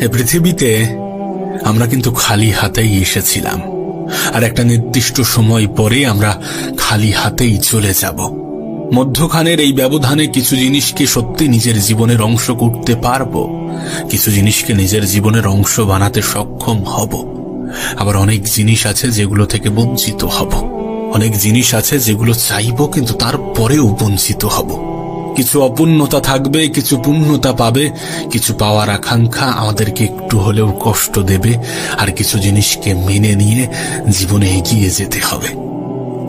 এ পৃথিবীতে আমরা কিন্তু খালি হাতেই এসেছিলাম, আর একটা নির্দিষ্ট সময় পরে আমরা খালি হাতেই চলে যাব। মধ্যখানের এই ব্যবধানে কিছু জিনিসকে সত্যি নিজের জীবনের অংশ করতে পারবো, কিছু জিনিসকে নিজের জীবনের অংশ বানাতে সক্ষম হব। আবার অনেক জিনিস আছে যেগুলো থেকে বঞ্চিত হব, অনেক জিনিস আছে যেগুলো চাইবো কিন্তু তারপরেও বঞ্চিত হব। কিছু অপূর্ণতা থাকবে, কিছু পূর্ণতা পাবে, কিছু পাওয়ার আকাঙ্ক্ষা আমাদেরকে একটু হলেও কষ্ট দেবে, আর কিছু জিনিসকে মেনে নিয়ে জীবনে এগিয়ে যেতে হবে।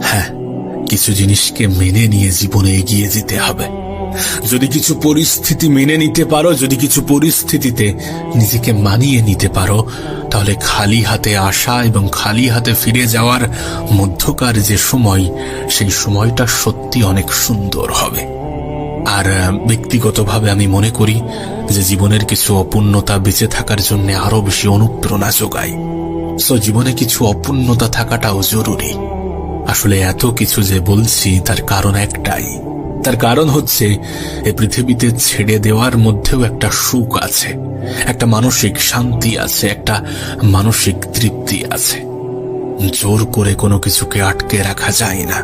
হ্যাঁ, কিছু জিনিসকে মেনে নিয়ে জীবনে এগিয়ে যেতে হবে। যদি কিছু পরিস্থিতি মেনে নিতে পারো, যদি কিছু পরিস্থিতিতে নিজেকে মানিয়ে নিতে পারো, তাহলে খালি হাতে আসা এবং খালি হাতে ফিরে যাওয়ার মধ্যকার যে সময়, সেই সময়টা সত্যি অনেক সুন্দর হবে। আর ব্যক্তিগতভাবে আমি মনে করি যে জীবনের কিছু অপূর্ণতা বেঁচে থাকার জন্য আরো বেশি অনুপ্রেরণা যোগায়। সো জীবনে কিছু অপূর্ণতা থাকাটাও জরুরি। আসলে এত কিছু যে বলছি তার কারণ একটাই, তার কারণ হচ্ছে এই পৃথিবীতে ছেড়ে দেওয়ার মধ্যেও একটা সুখ আছে, একটা মানসিক শান্তি আছে, একটা মানসিক তৃপ্তি আছে। জোর করে কোনো কিছুকে আটকে রাখা যায় না,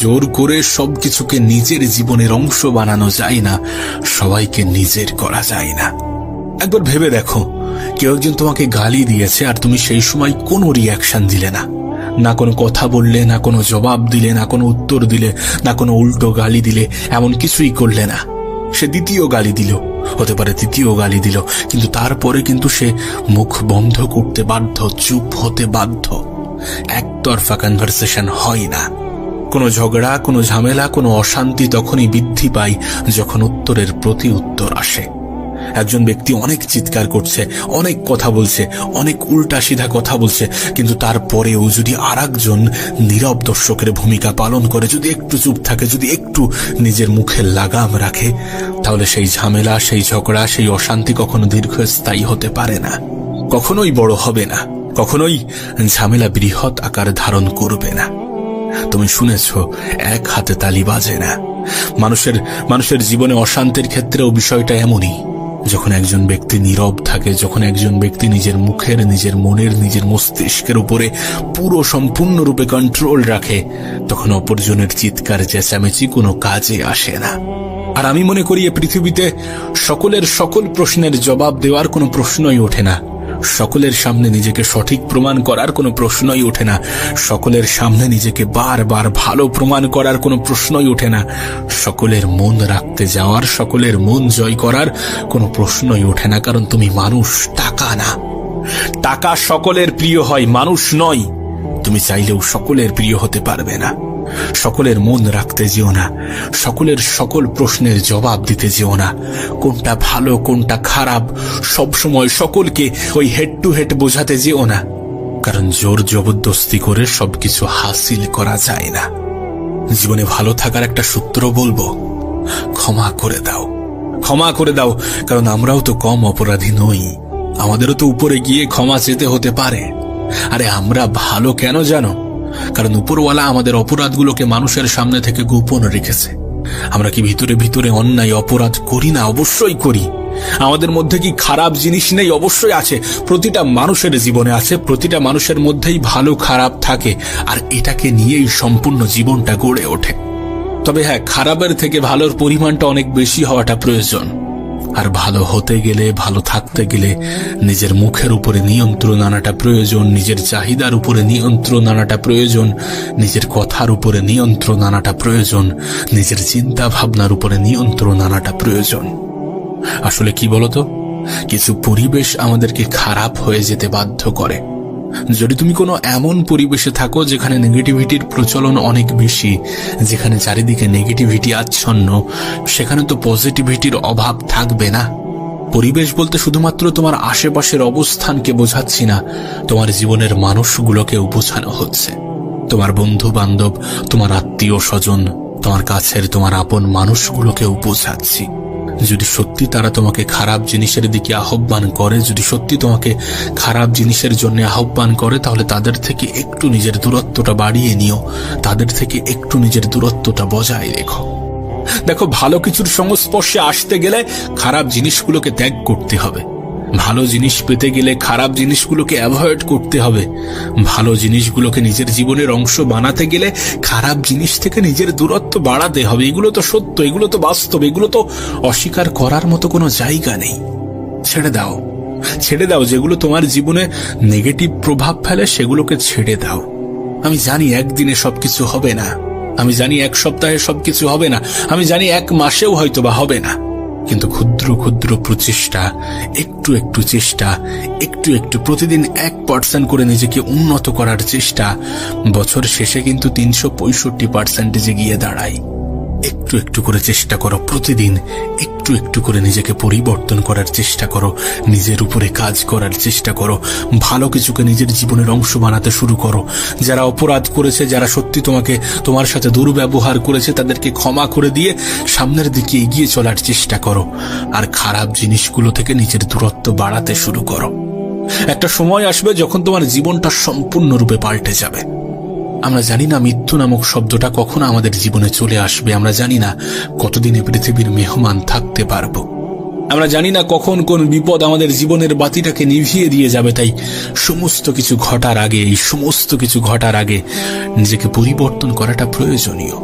জোর করে সবকিছুকে নিজের জীবনের অংশ বানানো যায় না, সবাইকে নিজের করা যায় না। একবার ভেবে দেখো, কেউ একজন তোমাকে গালি দিয়েছে আর তুমি সেই সময় কোনো রিয়াকশন দিলে না, না কোনো কথা বললে, না কোনো জবাব দিলে, না কোনো উত্তর দিলে, না কোনো উল্টো গালি দিলে, এমন কিছুই করলে না। সে দ্বিতীয় গালি দিল, হতে পারে তৃতীয় গালি দিল, কিন্তু তারপরে কিন্তু সে মুখ বন্ধ করতে বাধ্য, চুপ হতে বাধ্য। একতরফা কনভারসেশন হয় না। কোনো ঝগড়া, কোনো ঝামেলা, কোনো অশান্তি তখনই বৃদ্ধি পায় যখন উত্তরের প্রতি উত্তর আসে। একজন ব্যক্তি অনেক চিৎকার করছে, অনেক কথা বলছে, অনেক উল্টা সিধা কথা বলছে, কিন্তু তারপরেও যদি আরেকজন নীরব দর্শকের ভূমিকা পালন করে, যদি একটু চুপ থাকে, যদি একটু নিজের মুখে লাগাম রাখে, তাহলে সেই ঝামেলা, সেই ঝগড়া, সেই অশান্তি কখনো দীর্ঘস্থায়ী হতে পারে না, কখনোই বড় হবে না, কখনোই ঝামেলা বৃহৎ আকার ধারণ করবে না। তুমি শুনেছ, এক হাতে তালি বাজে না। মানুষের জীবনে অশান্তির ক্ষেত্রেও বিষয়টা এমনই। যখন একজন ব্যক্তি নীরব থাকে, যখন একজন ব্যক্তি নিজের মুখের, নিজের মনের, নিজের মস্তিষ্কের উপরে পুরো সম্পূর্ণরূপে কন্ট্রোল রাখে, তখন অপরজনের চিৎকার চেঁচামেচি কোনো কাজে আসে না। আর আমি মনে করি এই পৃথিবীতে সকলের সকল প্রশ্নের জবাব দেওয়ার কোনো প্রশ্নই ওঠে না, সকলের সামনে নিজেকে সঠিক প্রমাণ করার কোনো প্রশ্নই ওঠে না, সকলের সামনে নিজেকে বারবার ভালো প্রমাণ করার কোনো প্রশ্নই ওঠে না, সকলের মন রাখতে যাওয়ার, সকলের মন জয় করার কোনো প্রশ্নই ওঠে না। কারণ তুমি মানুষ, টাকা না। টাকা সকলের প্রিয় হয়, মানুষ নয়। তুমি চাইলেও সকলের প্রিয় হতে পারবে না। সকলের মন রাখতে যেও না, সকলের সকল প্রশ্নের জবাব দিতে যেও না। কোনটা ভালো, কোনটা খারাপ, সবসময় সকলকে ওই হেড টু হেড বোঝাতে যেও না, কারণ জোর জবরদস্তি করে সবকিছু হাসিল করা যায় না। জীবনে ভালো থাকার একটা সূত্র বলবো, ক্ষমা করে দাও, ক্ষমা করে দাও। কারণ আমরাও তো কম অপরাধী নই, আমাদেরও তো উপরে গিয়ে ক্ষমা চেতে হতে পারে। আরে আমরা ভালো কেন জানো? কারণ উপরওয়ালা আমাদের অপরাধগুলোকে মানুষের সামনে থেকে গোপন রেখেছে। আমরা কি ভিতরে ভিতরে অন্যায় অপরাধ করি না? অবশ্যই করি। আমাদের মধ্যে কি খারাপ জিনিস নেই? অবশ্যই আছে। প্রতিটা মানুষের জীবনে আছে, প্রতিটা মানুষের মধ্যেই ভালো খারাপ থাকে, আর এটাকে নিয়েই সম্পূর্ণ জীবনটা গড়ে ওঠে। তবে হ্যাঁ, খারাপের থেকে ভালোর পরিমাণটা অনেক বেশি হওয়াটা প্রয়োজন। আর ভালো হতে গেলে, ভালো থাকতে গেলে নিজের মুখের উপরে নিয়ন্ত্রণ আনাটা প্রয়োজন, নিজের চাহিদার উপরে নিয়ন্ত্রণ আনাটা প্রয়োজন, নিজের কথার উপরে নিয়ন্ত্রণ আনাটা প্রয়োজন, নিজের চিন্তা ভাবনার উপরে নিয়ন্ত্রণ আনাটা প্রয়োজন। আসলে কি বলতো, কিছু পরিবেশ আমাদেরকে খারাপ হয়ে যেতে বাধ্য করে। যদি তুমি কোনো এমন পরিবেশে থাকো যেখানে নেগেটিভিটির প্রচলন অনেক বেশি, যেখানে চারিদিকে নেগেটিভিটি আচ্ছন্ন, সেখানে তো পজিটিভিটির অভাব থাকবে না। পরিবেশ বলতে শুধুমাত্র তোমার আশেপাশের অবস্থানকে বোঝাচ্ছি না, তোমার জীবনের মানুষগুলোকেও বোঝানো হচ্ছে। তোমার বন্ধু বান্ধব, তোমার আত্মীয় স্বজন, তোমার কাছের, তোমার আপন মানুষগুলোকেও বোঝাচ্ছি। যদি সত্যি তারা তোমাকে খারাপ জিনিসের দিকে আহ্বান করে, যদি সত্যি তোমাকে খারাপ জিনিসের জন্য আহ্বান করে, তাহলে তাদের থেকে একটু নিজের দূরত্বটা বাড়িয়ে নিও, তাদের থেকে একটু নিজের দূরত্বটা বজায় রেখো। দেখো, ভালো কিছুর সংস্পর্শে আসতে গেলে খারাপ জিনিসগুলোকে ত্যাগ করতে হবে। ভালো জিনিস পেতে গেলে খারাপ জিনিসগুলোকে অ্যাভয়েড করতে হবে। ভালো জিনিসগুলোকে নিজের জীবনের অংশ বানাতে গেলে খারাপ জিনিস থেকে নিজের দূরত্ব বাড়াতে হবে। এগুলো তো সত্য, এগুলো তো বাস্তব, এগুলো তো অস্বীকার করার মতো কোনো জায়গা নেই। ছেড়ে দাও, ছেড়ে দাও। যেগুলো তোমার জীবনে নেগেটিভ প্রভাব ফেলে সেগুলোকে ছেড়ে দাও। আমি জানি একদিনে সবকিছু হবে না, আমি জানি এক সপ্তাহে সবকিছু হবে না, আমি জানি এক মাসেও হয়তো বা হবে না, কিন্তু ক্ষুদ্র ক্ষুদ্র প্রচেষ্টা, একটু একটু চেষ্টা, একটু একটু প্রতিদিন 1% করে নিজেকে উন্নত করার চেষ্টা বছর শেষে কিন্তু 365% গিয়ে দাঁড়ায়। একটু একটু করে চেষ্টা করো, প্রতিদিন একটু একটু করে নিজেকে পরিবর্তন করার চেষ্টা করো, নিজের উপরে কাজ করার চেষ্টা করো, ভালো কিছুকে নিজের জীবনের অংশ বানাতে শুরু করো। যারা অপরাধ করেছে, যারা সত্যি তোমার সাথে দুর্ব্যবহার করেছে, তাদেরকে ক্ষমা করে দিয়ে সামনের দিকে এগিয়ে চলার চেষ্টা করো। আর খারাপ জিনিসগুলো থেকে নিজের দূরত্ব বাড়াতে শুরু করো। একটা সময় আসবে যখন তোমার জীবনটা সম্পূর্ণরূপে পাল্টে যাবে। আমরা জানি না মৃত্যু নামক শব্দটা কখন আমাদের জীবনে চলে আসবে। আমরা জানি না কতদিনে পৃথিবীর মেহমান থাকতে পারবো। আমরা জানি না কখন কোন বিপদ আমাদের জীবনের বাতিটাকে নিভিয়ে দিয়ে যাবে। তাই সমস্ত কিছু ঘটার আগে, এই সমস্ত কিছু ঘটার আগে নিজেকে পরিবর্তন করাটা প্রয়োজনীয়।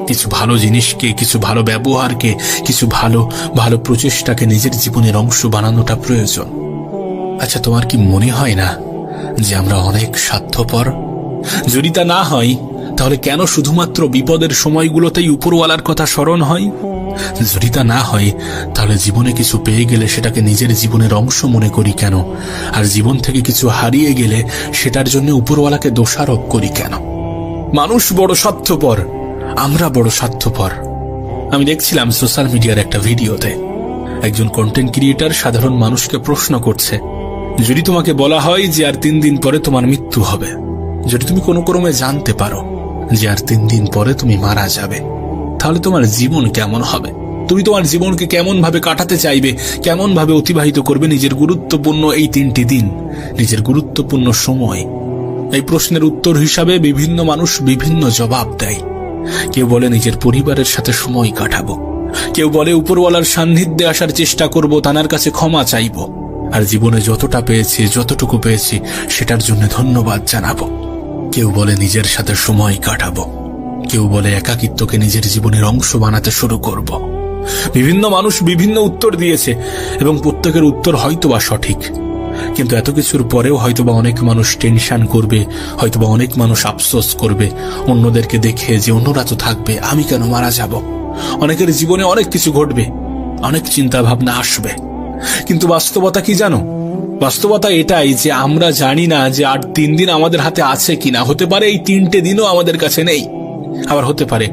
কিছু ভালো জিনিসকে, কিছু ভালো ব্যবহারকে, কিছু ভালো ভালো প্রচেষ্টাকে নিজের জীবনের অংশ বানানোটা প্রয়োজন। আচ্ছা, তোমার কি মনে হয় না যে আমরা অনেক স্বার্থপর? যদি তা না হয় তাহলে কেন শুধুমাত্র বিপদের সময়গুলোতেই উপরওয়ালার কথা স্মরণ হয়? যদি তা না হয় তাহলে জীবনে কিছু পেয়ে গেলে সেটাকে নিজের জীবনের অংশ মনে করি কেন? আর জীবন থেকে কিছু হারিয়ে গেলে সেটার জন্য উপরওয়ালাকে দোষারোপ করি কেন? মানুষ বড় স্বার্থপর, আমরা বড় স্বার্থপর। আমি দেখছিলাম সোশ্যাল মিডিয়ার একটা ভিডিওতে একজন কন্টেন্ট ক্রিয়েটর সাধারণ মানুষকে প্রশ্ন করছে, যদি তোমাকে বলা হয় যে আর 3 দিন পরে তোমার মৃত্যু হবে, যদি তুমি কোনো ক্রমে জানতে পারো যে আর 3 দিন পরে তুমি মারা যাবে, তাহলে তোমার জীবন কেমন হবে? তুমি তোমার জীবনকে কেমন ভাবে কাটাতে চাইবে, কেমন ভাবে অতিবাহিত করবে নিজের গুরুত্বপূর্ণ এই 3টি দিন, নিজের গুরুত্বপূর্ণ সময়? এই প্রশ্নের উত্তর হিসাবে বিভিন্ন মানুষ বিভিন্ন জবাব দেয়। কেউ বলে নিজের পরিবারের সাথে সময় কাটাবো, কেউ বলে উপরওয়ালার সান্নিধ্যে আসার চেষ্টা করব, তানার কাছে ক্ষমা চাইব, আর জীবনে যতটা পেয়েছি, যতটুকু পেয়েছি সেটার জন্য ধন্যবাদ জানাবো। কেউ বলে নিজের সাথে সময় কাটাবো, কেউ বলে একাকিত্বকে নিজের জীবনের অংশ বানাতে শুরু করব। বিভিন্ন মানুষ বিভিন্ন উত্তর দিয়েছে এবং প্রত্যেকের উত্তর হয়তোবা সঠিক, কিন্তু এত কিছুর পরেও হয়তোবা অনেক মানুষ টেনশন করবে, হয়তোবা অনেক মানুষ আফসোস করবে অন্যদেরকে দেখে যে অন্যরা তো থাকবে, আমি কেন মারা যাব। অনেকের জীবনে অনেক কিছু ঘটবে, অনেক চিন্তা ভাবনা আসবে, কিন্তু বাস্তবতা কি জানো? বাস্তবতা এটাই যে আমরা জানি না যে আর 3 দিন আমাদের হাতে আছে কিনা। হতে পারে এই 3টে দিনও আমাদের কাছে নেই, আবার হতে পারে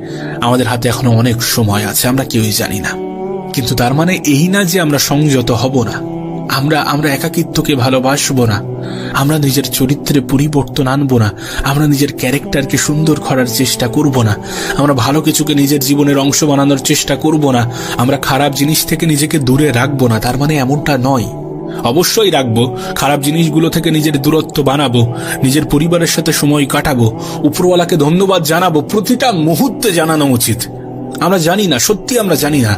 আমাদের হাতে এখনো অনেক সময় আছে, আমরা কেউই জানি না। কিন্তু তার মানে এই না যে আমরা সংযত হব না, আমরা একাকিত্বকে ভালোবাসবো না, আমরা নিজের চরিত্রে পরিবর্তন আনবো না, আমরা নিজের ক্যারেক্টারকে সুন্দর করার চেষ্টা করব না, আমরা ভালো কিছুকে নিজের জীবনের অংশ বানানোর চেষ্টা করব না, আমরা খারাপ জিনিস থেকে নিজেকে দূরে রাখবো না। তার মানে এমনটা নয়। অবশ্যই রাখবো, খারাপ জিনিসগুলো থেকে নিজের দূরত্ব বানাবো, নিজের পরিবারের সাথে সময় কাটাবো, উপরওয়ালাকে ধন্যবাদ জানাবো, প্রতিটা মুহূর্তে জানানো উচিত। আমরা জানি না, সত্যি আমরা জানি না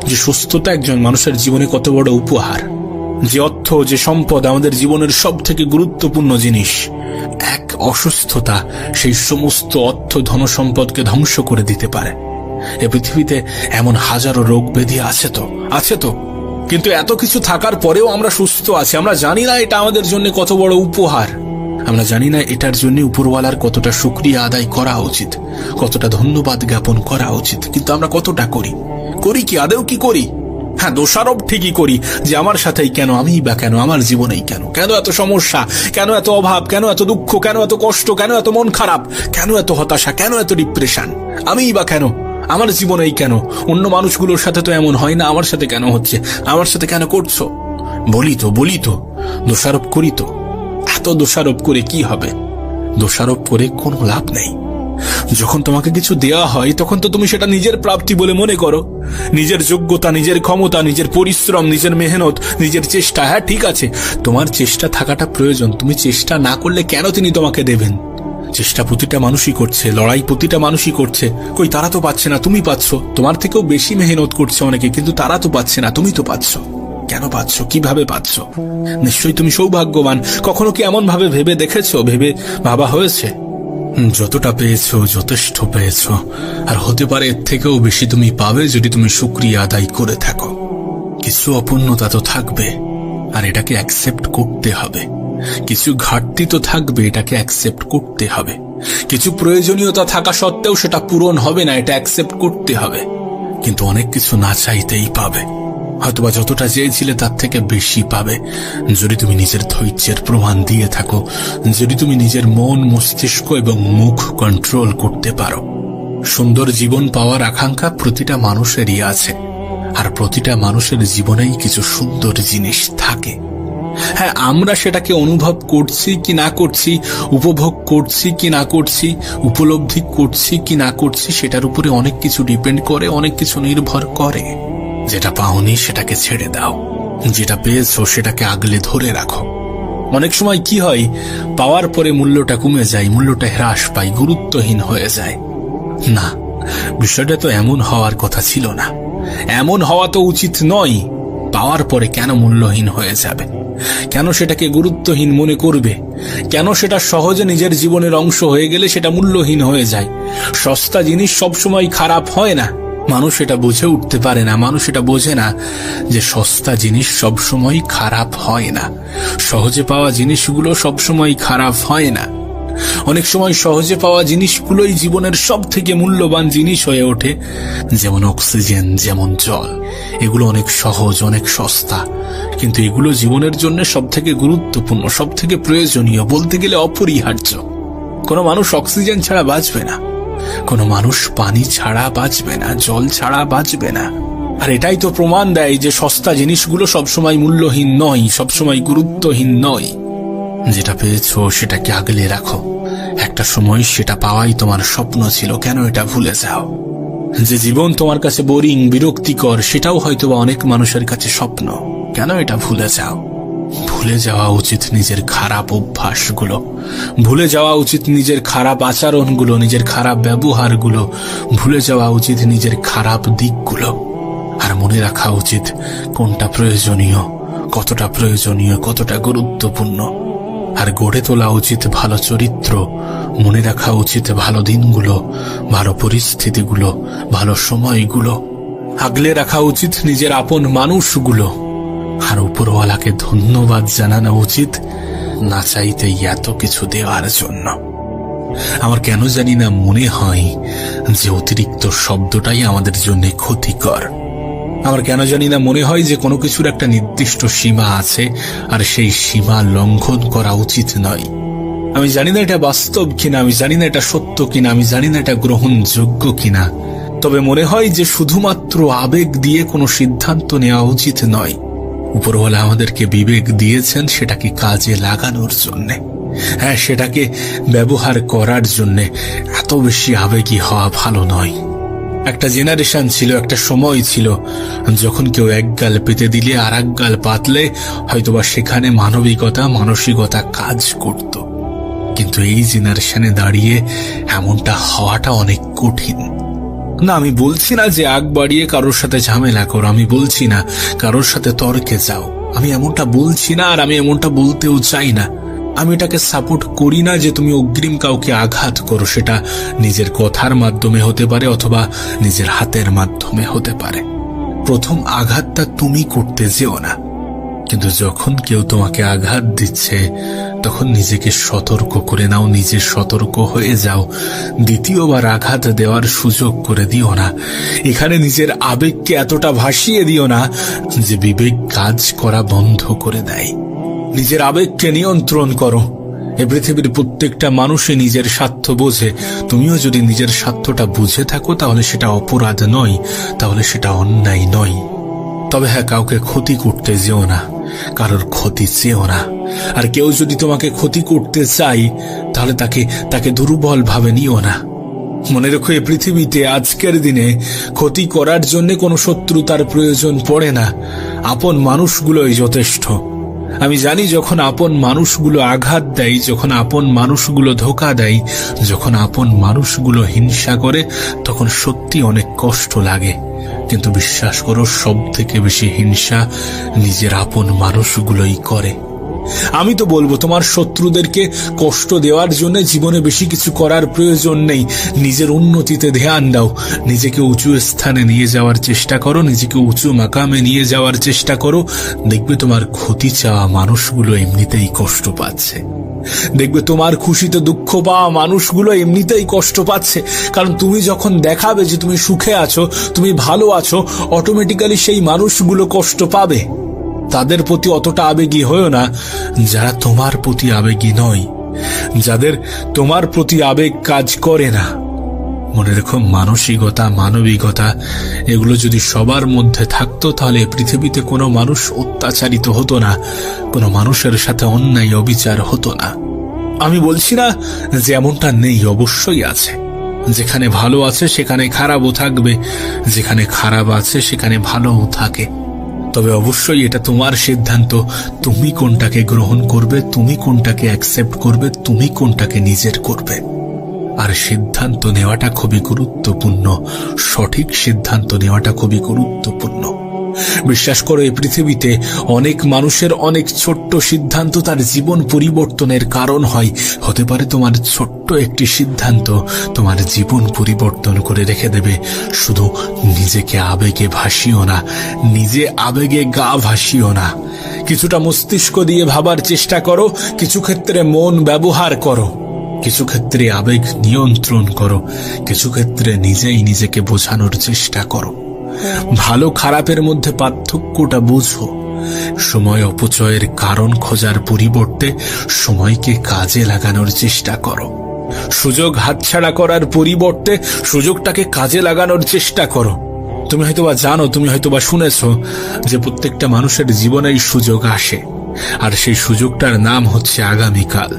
যে সুস্থতা একজন মানুষের জীবনে কত বড় উপহার, যে অর্থ, যে সম্পদ আমাদের জীবনের সব থেকে গুরুত্বপূর্ণ জিনিস। এক অসুস্থতা সেই সমস্ত অর্থ ধন সম্পদকে ধ্বংস করে দিতে পারে। এ পৃথিবীতে এমন হাজারো রোগ ব্যাধি আছে তো, কিন্তু এত কিছু থাকার পরেও আমরা সুস্থ আছি। আমরা জানি না এটা আমাদের জন্য কত বড় উপহার, আমরা জানি না এটার জন্য উপরওয়ালার কতটা শুকরিয়া আদায় করা উচিত, কতটা ধন্যবাদ জ্ঞাপন করা উচিত। কিন্তু আমরা কতটা করি কি আদেও কি করি? হ্যাঁ, দোষারোপ ঠিকই করি যে আমার সাথেই কেন, আমিই বা কেন, আমার জীবনেই কেন এত সমস্যা, কেন এত অভাব, কেন এত দুঃখ, কেন এত কষ্ট, কেন এত মন খারাপ, কেন এত হতাশা, কেন এত ডিপ্রেশন, আমিই বা কেন, আমার জীবনেই কেন? অন্য মানুষগুলোর সাথে তো এমন হয় না, আমার সাথে কেন হচ্ছে, আমার সাথে কেন করছো? বলি তো দোষারোপ করি তো। এত দোষারোপ করে কি হবে? দোষারোপ করে কোনো লাভ নেই। যখন তোমাকে কিছু দেওয়া হয় তখন তো তুমি সেটা নিজের প্রাপ্তি বলে মনে করো, নিজের যোগ্যতা, নিজের ক্ষমতা, নিজের পরিশ্রম, নিজের মেহনত, নিজের চেষ্টা। হ্যাঁ, ঠিক আছে, তোমার চেষ্টা থাকাটা প্রয়োজন। তুমি চেষ্টা না করলে কেন তিনি তোমাকে দেবেন? চেষ্টা প্রতিটা মানুষই করছে, লড়াই প্রতিটা মানুষই করছে। কই, তারা তো পাচ্ছে না, তুমি পাচ্ছ। তোমার থেকেও বেশি মেহনত করছে অনেকে, কিন্তু তারা তো পাচ্ছে না, তুমি তো পাচ্ছ। কেন পাচ্ছ, কিভাবে পাচ্ছ? নিশ্চয়ই তুমি সৌভাগ্যবান। কখনো কি এমন ভাবে ভেবে দেখেছো, ভাবা হয়েছে? যতটা পেয়েছো যথেষ্ট পেয়েছো, আর হতে পারে এর থেকেও বেশি তুমি পাবে যদি তুমি শুকরিয়া আদায় করে থাকো। কিছু অপূর্ণতা তো থাকবে, আর এটাকে অ্যাকসেপ্ট করতে হবে। কিছু ঘাটতি তো থাকবে, এটাকে অ্যাকসেপ্ট করতে হবে। কিছু প্রয়োজনীয়তা থাকা সত্ত্বেও সেটা পূরণ হবে না, এটা অ্যাকসেপ্ট করতে হবে। কিন্তু অনেক কিছু না চাইতেই পাবে, হয়তোবা যতটা চেয়েছিলে তার থেকে বেশি পাবে যদি তুমি নিজের ধৈর্যের প্রমাণ দিয়ে থাকো, যদি তুমি নিজের মন, মস্তিষ্ক এবং মুখ কন্ট্রোল করতে পারো। সুন্দর জীবন পাওয়ার আকাঙ্ক্ষা প্রতিটা মানুষেরই আছে, আর প্রতিটা মানুষের জীবনেই কিছু সুন্দর জিনিস থাকে। হ্যাঁ, আমরা সেটাকে অনুভব করছি কি না করছি, উপভোগ করছি কি না করছি, উপলব্ধি করছি কি না করছি, সেটার উপরে অনেক কিছু ডিপেন্ড করে, অনেক কিছু নির্ভর করে। যেটা পাওনি সেটাকে ছেড়ে দাও, যেটা পেয়েছো সেটাকে আগলে ধরে রাখো। অনেক সময় কি হয়, পাওয়ার পরে মূল্যটা কমে যায়, মূল্যটা হ্রাস পায়, গুরুত্বহীন হয়ে যায়। না, বিষয়টা তো এমন হওয়ার কথা ছিল না, এমন হওয়া তো উচিত নয়। পাওয়ার পরে কেন মূল্যহীন হয়ে যাবে? কেন সেটাকে গুরুত্বহীন মনে করবে? কেন সেটা সহজে নিজের জীবনের অংশ হয়ে গেলে সেটা মূল্যহীন হয়ে যায়? সস্তা জিনিস সবসময় খারাপ হয় না। মানুষ এটা বুঝে উঠতে পারে না, মানুষ এটা বোঝে না যে সস্তা জিনিস সবসময় খারাপ হয় না, সহজে পাওয়া জিনিসগুলো সবসময় খারাপ হয় না। অনেক সময় সহজে পাওয়া জিনিসগুলোই জীবনের সব থেকে মূল্যবান জিনিস হয়ে ওঠে। যেমন অক্সিজেন, যেমন জল, এগুলো অনেক সহজ, অনেক সস্তা, কিন্তু এগুলো জীবনের জন্য সব থেকে গুরুত্বপূর্ণ, সব থেকে প্রয়োজনীয়, বলতে গেলে অপরিহার্য। কোনো মানুষ অক্সিজেন ছাড়া বাঁচবে না, কোনো মানুষ পানি ছাড়া বাঁচবে না, জল ছাড়া বাঁচবে না। আর এটাই তো প্রমাণ দেয় যে সস্তা জিনিসগুলো সবসময় মূল্যহীন নয়, সবসময় গুরুত্বহীন নয়। যেটা পেয়েছো সেটাকে আগলে রাখো। একটা সময় সেটা পাওয়াই তোমার স্বপ্ন ছিল, কেন এটা ভুলে যাও? যে জীবন তোমার কাছে বোরিং, বিরক্তিকর, সেটাও হয়তোবা অনেক মানুষের কাছে স্বপ্ন, কেন এটা ভুলে যাও? ভুলে যাওয়া উচিত নিজের খারাপ অভ্যাসগুলো, ভুলে যাওয়া উচিত নিজের খারাপ আচরণগুলো, নিজের খারাপ ব্যবহারগুলো, ভুলে যাওয়া উচিত নিজের খারাপ দিকগুলো। আর মনে রাখা উচিত কোনটা প্রয়োজনীয়, কতটা প্রয়োজনীয়, কতটা গুরুত্বপূর্ণ। আর গড়ে তোলা উচিত ভালো চরিত্র, মনে রাখা উচিত ভালো দিনগুলো, ভালো পরিস্থিতিগুলো, ভালো সময়গুলো। আগলে রাখা উচিত নিজের আপন মানুষগুলো। আর উপরওয়ালাকে ধন্যবাদ জানানো উচিত না চাইতেই এত কিছু দেওয়ার জন্য। আমার কেন জানি না মনে হয় যে অতিরিক্ত শব্দটাই আমাদের জন্য ক্ষতিকর। আমার কেন জানি না মনে হয় যে কোনো কিছুর একটা নির্দিষ্ট সীমা আছে, আর সেই সীমা লঙ্ঘন করা উচিত নয়। আমি জানি না এটা বাস্তব কিনা, আমি জানি না এটা সত্য কিনা, আমি জানি না এটা গ্রহণযোগ্য কিনা, তবে মনে হয় যে শুধুমাত্র আবেগ দিয়ে কোনো সিদ্ধান্ত নেওয়া উচিত নয়। উপরওয়ালা আমাদেরকে বিবেক দিয়েছেন সেটাকে কাজে লাগানোর জন্যে, হ্যাঁ, সেটাকে ব্যবহার করার জন্যে। এত বেশি আবেগী হওয়া ভালো নয়। একটা জেনারেশন ছিল, একটা সময় ছিল যখন কেউ এক গাল পেতে দিলে আর এক গাল পাতলে হয়তোবা সেখানে মানবিকতা, মানসিকতা কাজ করত। কিন্তু এই জেনারেশনে দাঁড়িয়ে এমনটা হওয়াটা অনেক কঠিন। না, আমি বলছি না যে আগ বাড়িয়ে কারোর সাথে ঝামেলা করো, আমি বলছি না কারোর সাথে তর্কে যাও, আমি এমনটা বলছি না, আর আমি এমনটা বলতেও চাই না। আমি এটাকে সাপোর্ট করি না যে তুমি অগ্রিম কাউকে আঘাত করো, সেটা নিজের কথার মাধ্যমে হতে পারে অথবা নিজের হাতের মাধ্যমে হতে পারে। প্রথম আঘাতটা তুমি করতে যেও না, কিন্তু যখন কেউ তোমাকে আঘাত দিচ্ছে তখন নিজেকে সতর্ক করে নাও, নিজে সতর্ক হয়ে যাও। দ্বিতীয়বার আঘাত দেওয়ার সুযোগ করে দিও না। এখানে নিজের আবেগকে এতটা ভাসিয়ে দিও না যে বিবেক কাজ করা বন্ধ করে দেয়। নিজের আবেগকে নিয়ন্ত্রণ করো। এ পৃথিবীর প্রত্যেকটা মানুষই নিজের স্বার্থ বোঝে। তুমিও যদি নিজের স্বার্থটা বুঝে থাকো তাহলে সেটা অপরাধ নয়, তাহলে সেটা অন্যায় নয়। তবে হ্যাঁ, কাউকে ক্ষতি করতে যেও না, কারোর ক্ষতি চেও না। আর কেউ যদি তোমাকে ক্ষতি করতে চায় তাহলে তাকে দুর্বল ভাবে নিও না। মনে রেখো, এই পৃথিবীতে আজকের দিনে ক্ষতি করার জন্য কোনো শত্রুতার প্রয়োজন পড়ে না, আপন মানুষগুলোই যথেষ্ট। আমি জানি যখন আপন মানুষগুলো আঘাত দেয়, যখন আপন মানুষগুলো ধোঁকা দেয়, যখন আপন মানুষগুলো হিংসা করে, তখন সত্যি অনেক কষ্ট লাগে। কিন্তু বিশ্বাস করো, সব থেকে বেশি হিংসা নিজের আপন মানুষগুলোই করে। আমি তো বলবো, তোমার শত্রুদেরকে কষ্ট দেওয়ার জন্য জীবনে বেশি কিছু করার প্রয়োজন নেই। নিজের উন্নতিতে ধ্যান দাও, নিজেকে উঁচু স্থানে নিয়ে যাওয়ার চেষ্টা করো, নিজেকে উঁচু মাকামে নিয়ে যাওয়ার চেষ্টা করো। দেখবে তোমার ক্ষতি চাওয়া মানুষগুলো এমনিতেই কষ্ট পাচ্ছে। দেখবে তোমার খুশিতে দুঃখ পাওয়া মানুষগুলো এমনিতেই কষ্ট পাচ্ছে। কারণ তুমি যখন দেখাবে যে তুমি সুখে আছো, তুমি ভালো আছো, অটোমেটিক্যালি সেই মানুষগুলো কষ্ট পাবে। তাদের প্রতি অতটা আবেগী হয়েও না যারা তোমার প্রতি আবেগী নয়, যাদের তোমার প্রতি আবেগ কাজ করে না। মনে রেখো, মানসিকতা, মানবিকতা এগুলো যদি সবার মধ্যে থাকতো, তাহলে পৃথিবীতে কোনো মানুষ অত্যাচারিত হতো না, কোনো মানুষের সাথে অন্যায় অবিচার হতো না। আমি বলছি না যে এমনটা নেই, অবশ্যই আছে। যেখানে ভালো আছে সেখানে খারাপও থাকবে, যেখানে খারাপ আছে সেখানে ভালোও থাকে। তবে অবশ্যই এটা তোমার সিদ্ধান্ত, তুমি কোনটাকে গ্রহণ করবে, তুমি কোনটাকে অ্যাকসেপ্ট করবে, তুমি কোনটাকে নিজের করবে। আর সিদ্ধান্ত নেওয়াটা খুবই গুরুত্বপূর্ণ, সঠিক সিদ্ধান্ত নেওয়াটা খুবই গুরুত্বপূর্ণ। বিশ্বাস করো, এই পৃথিবীতে অনেক মানুষের অনেক ছোট্ট সিদ্ধান্ত তার জীবন পরিবর্তনের কারণ হয়। হতে পারে তোমার ছোট্ট একটি সিদ্ধান্ত তোমার জীবন পরিবর্তন করে রেখে দেবে। শুধু নিজেকে আবেগে ভাসিও না, নিজে আবেগে গা ভাসিও না। কিছুটা মস্তিষ্ক দিয়ে ভাবার চেষ্টা করো, কিছু ক্ষেত্রে মন ব্যবহার করো, কিছু ক্ষেত্রে আবেগ নিয়ন্ত্রণ করো, কিছু ক্ষেত্রে নিজেই নিজেকে বোঝানোর চেষ্টা করো। ভালো খারাপের মধ্যে পার্থক্যটা বুঝো। সময় অপচয়ের কারণ খোঁজার পরিবর্তে সময়কে কাজে লাগানোর চেষ্টা করো। সুযোগ হাতছাড়া করার পরিবর্তে সুযোগটাকে কাজে লাগানোর চেষ্টা করো। তুমি হয়তোবা জানো, তুমি হয়তোবা শুনেছ যে প্রত্যেকটা মানুষের জীবনেই সুযোগ আসে, আর সেই সুযোগটার নাম হচ্ছে আগামীকাল।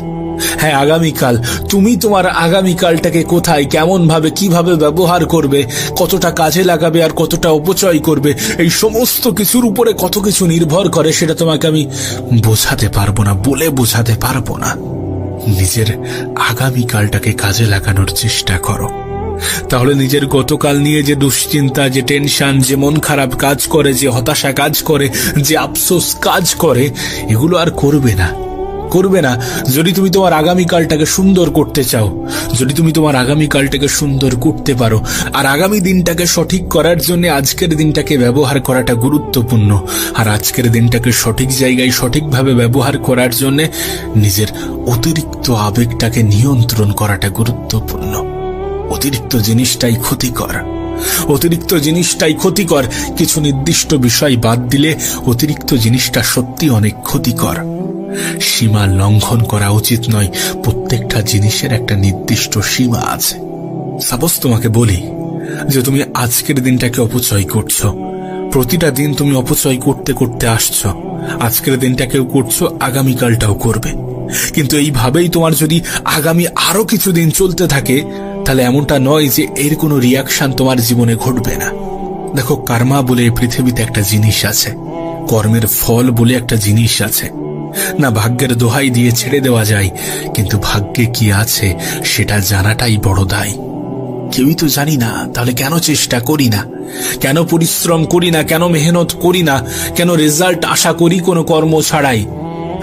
হ্যাঁ, আগামীকাল। তুমি তোমার আগামীকালটাকে কোথায়, কেমন ভাবে, কিভাবে ব্যবহার করবে, কতটা কাজে লাগাবে আর কতটা অপচয় করবে, এই সমস্ত কিছুর উপরে কত কিছু নির্ভর করে, সেটা তোমাকে আমি বোঝাতে পারবো না, বলে বোঝাতে পারবো না। নিজের আগামীকালটাকে কাজে লাগানোর চেষ্টা করো। তাহলে নিজের গতকাল নিয়ে যে দুশ্চিন্তা, যে টেনশন, যে মন খারাপ কাজ করে, যে হতাশা কাজ করে, যে আফসোস কাজ করে, এগুলো আর করবে না। যদি তুমি তোমার আগামীকালটাকে সুন্দর করতে চাও, যদি তুমি তোমার আগামীকালটাকে সুন্দর করতে পারো, আর আগামী দিনটাকে সঠিক করার জন্য আজকের দিনটাকে ব্যবহার করাটা গুরুত্বপূর্ণ। আর আজকের দিনটাকে সঠিক জায়গায় সঠিকভাবে ব্যবহার করার জন্য নিজের অতিরিক্ত আবেগটাকে নিয়ন্ত্রণ করাটা গুরুত্বপূর্ণ। অতিরিক্ত জিনিসটাই ক্ষতিকর। কিছু নির্দিষ্ট বিষয় বাদ দিলে অতিরিক্ত জিনিসটা সত্যি অনেক ক্ষতিকর। সীমা লঙ্ঘন করা উচিত নয়। প্রত্যেকটা জিনিসের একটা নির্দিষ্ট সীমা আছে। সাপোজ তোমাকে বলি যে তুমি আজকের দিনটাকে অপচয় করছো, প্রতিটা দিন তুমি অপচয় করতে করতে আসছো, আজকের দিনটাকেও করছো, আগামীকালটাও করবে। কিন্তু এইভাবেই তোমার যদি আগামী আরো কিছুদিন চলতে থাকে, তাহলে এমনটা নয় যে এর কোনো রিয়াকশন তোমার জীবনে ঘটবে না। দেখো, কার্মা বলে এই পৃথিবীতে একটা জিনিস আছে, কর্মের ফল বলে একটা জিনিস আছে। না ভাগ্যের দোহাই দিয়ে ছেড়ে দেওয়া যায়, কিন্তু ভাগ্যে কি আছে সেটা জানাটাই বড় দায়। কেউই তো জানি না, তাহলে কেন চেষ্টা করি না, কেন পরিশ্রম করি না, কেন মেহনত করি না, কেন রেজাল্ট আশা করি কোনো কর্ম ছাড়াই?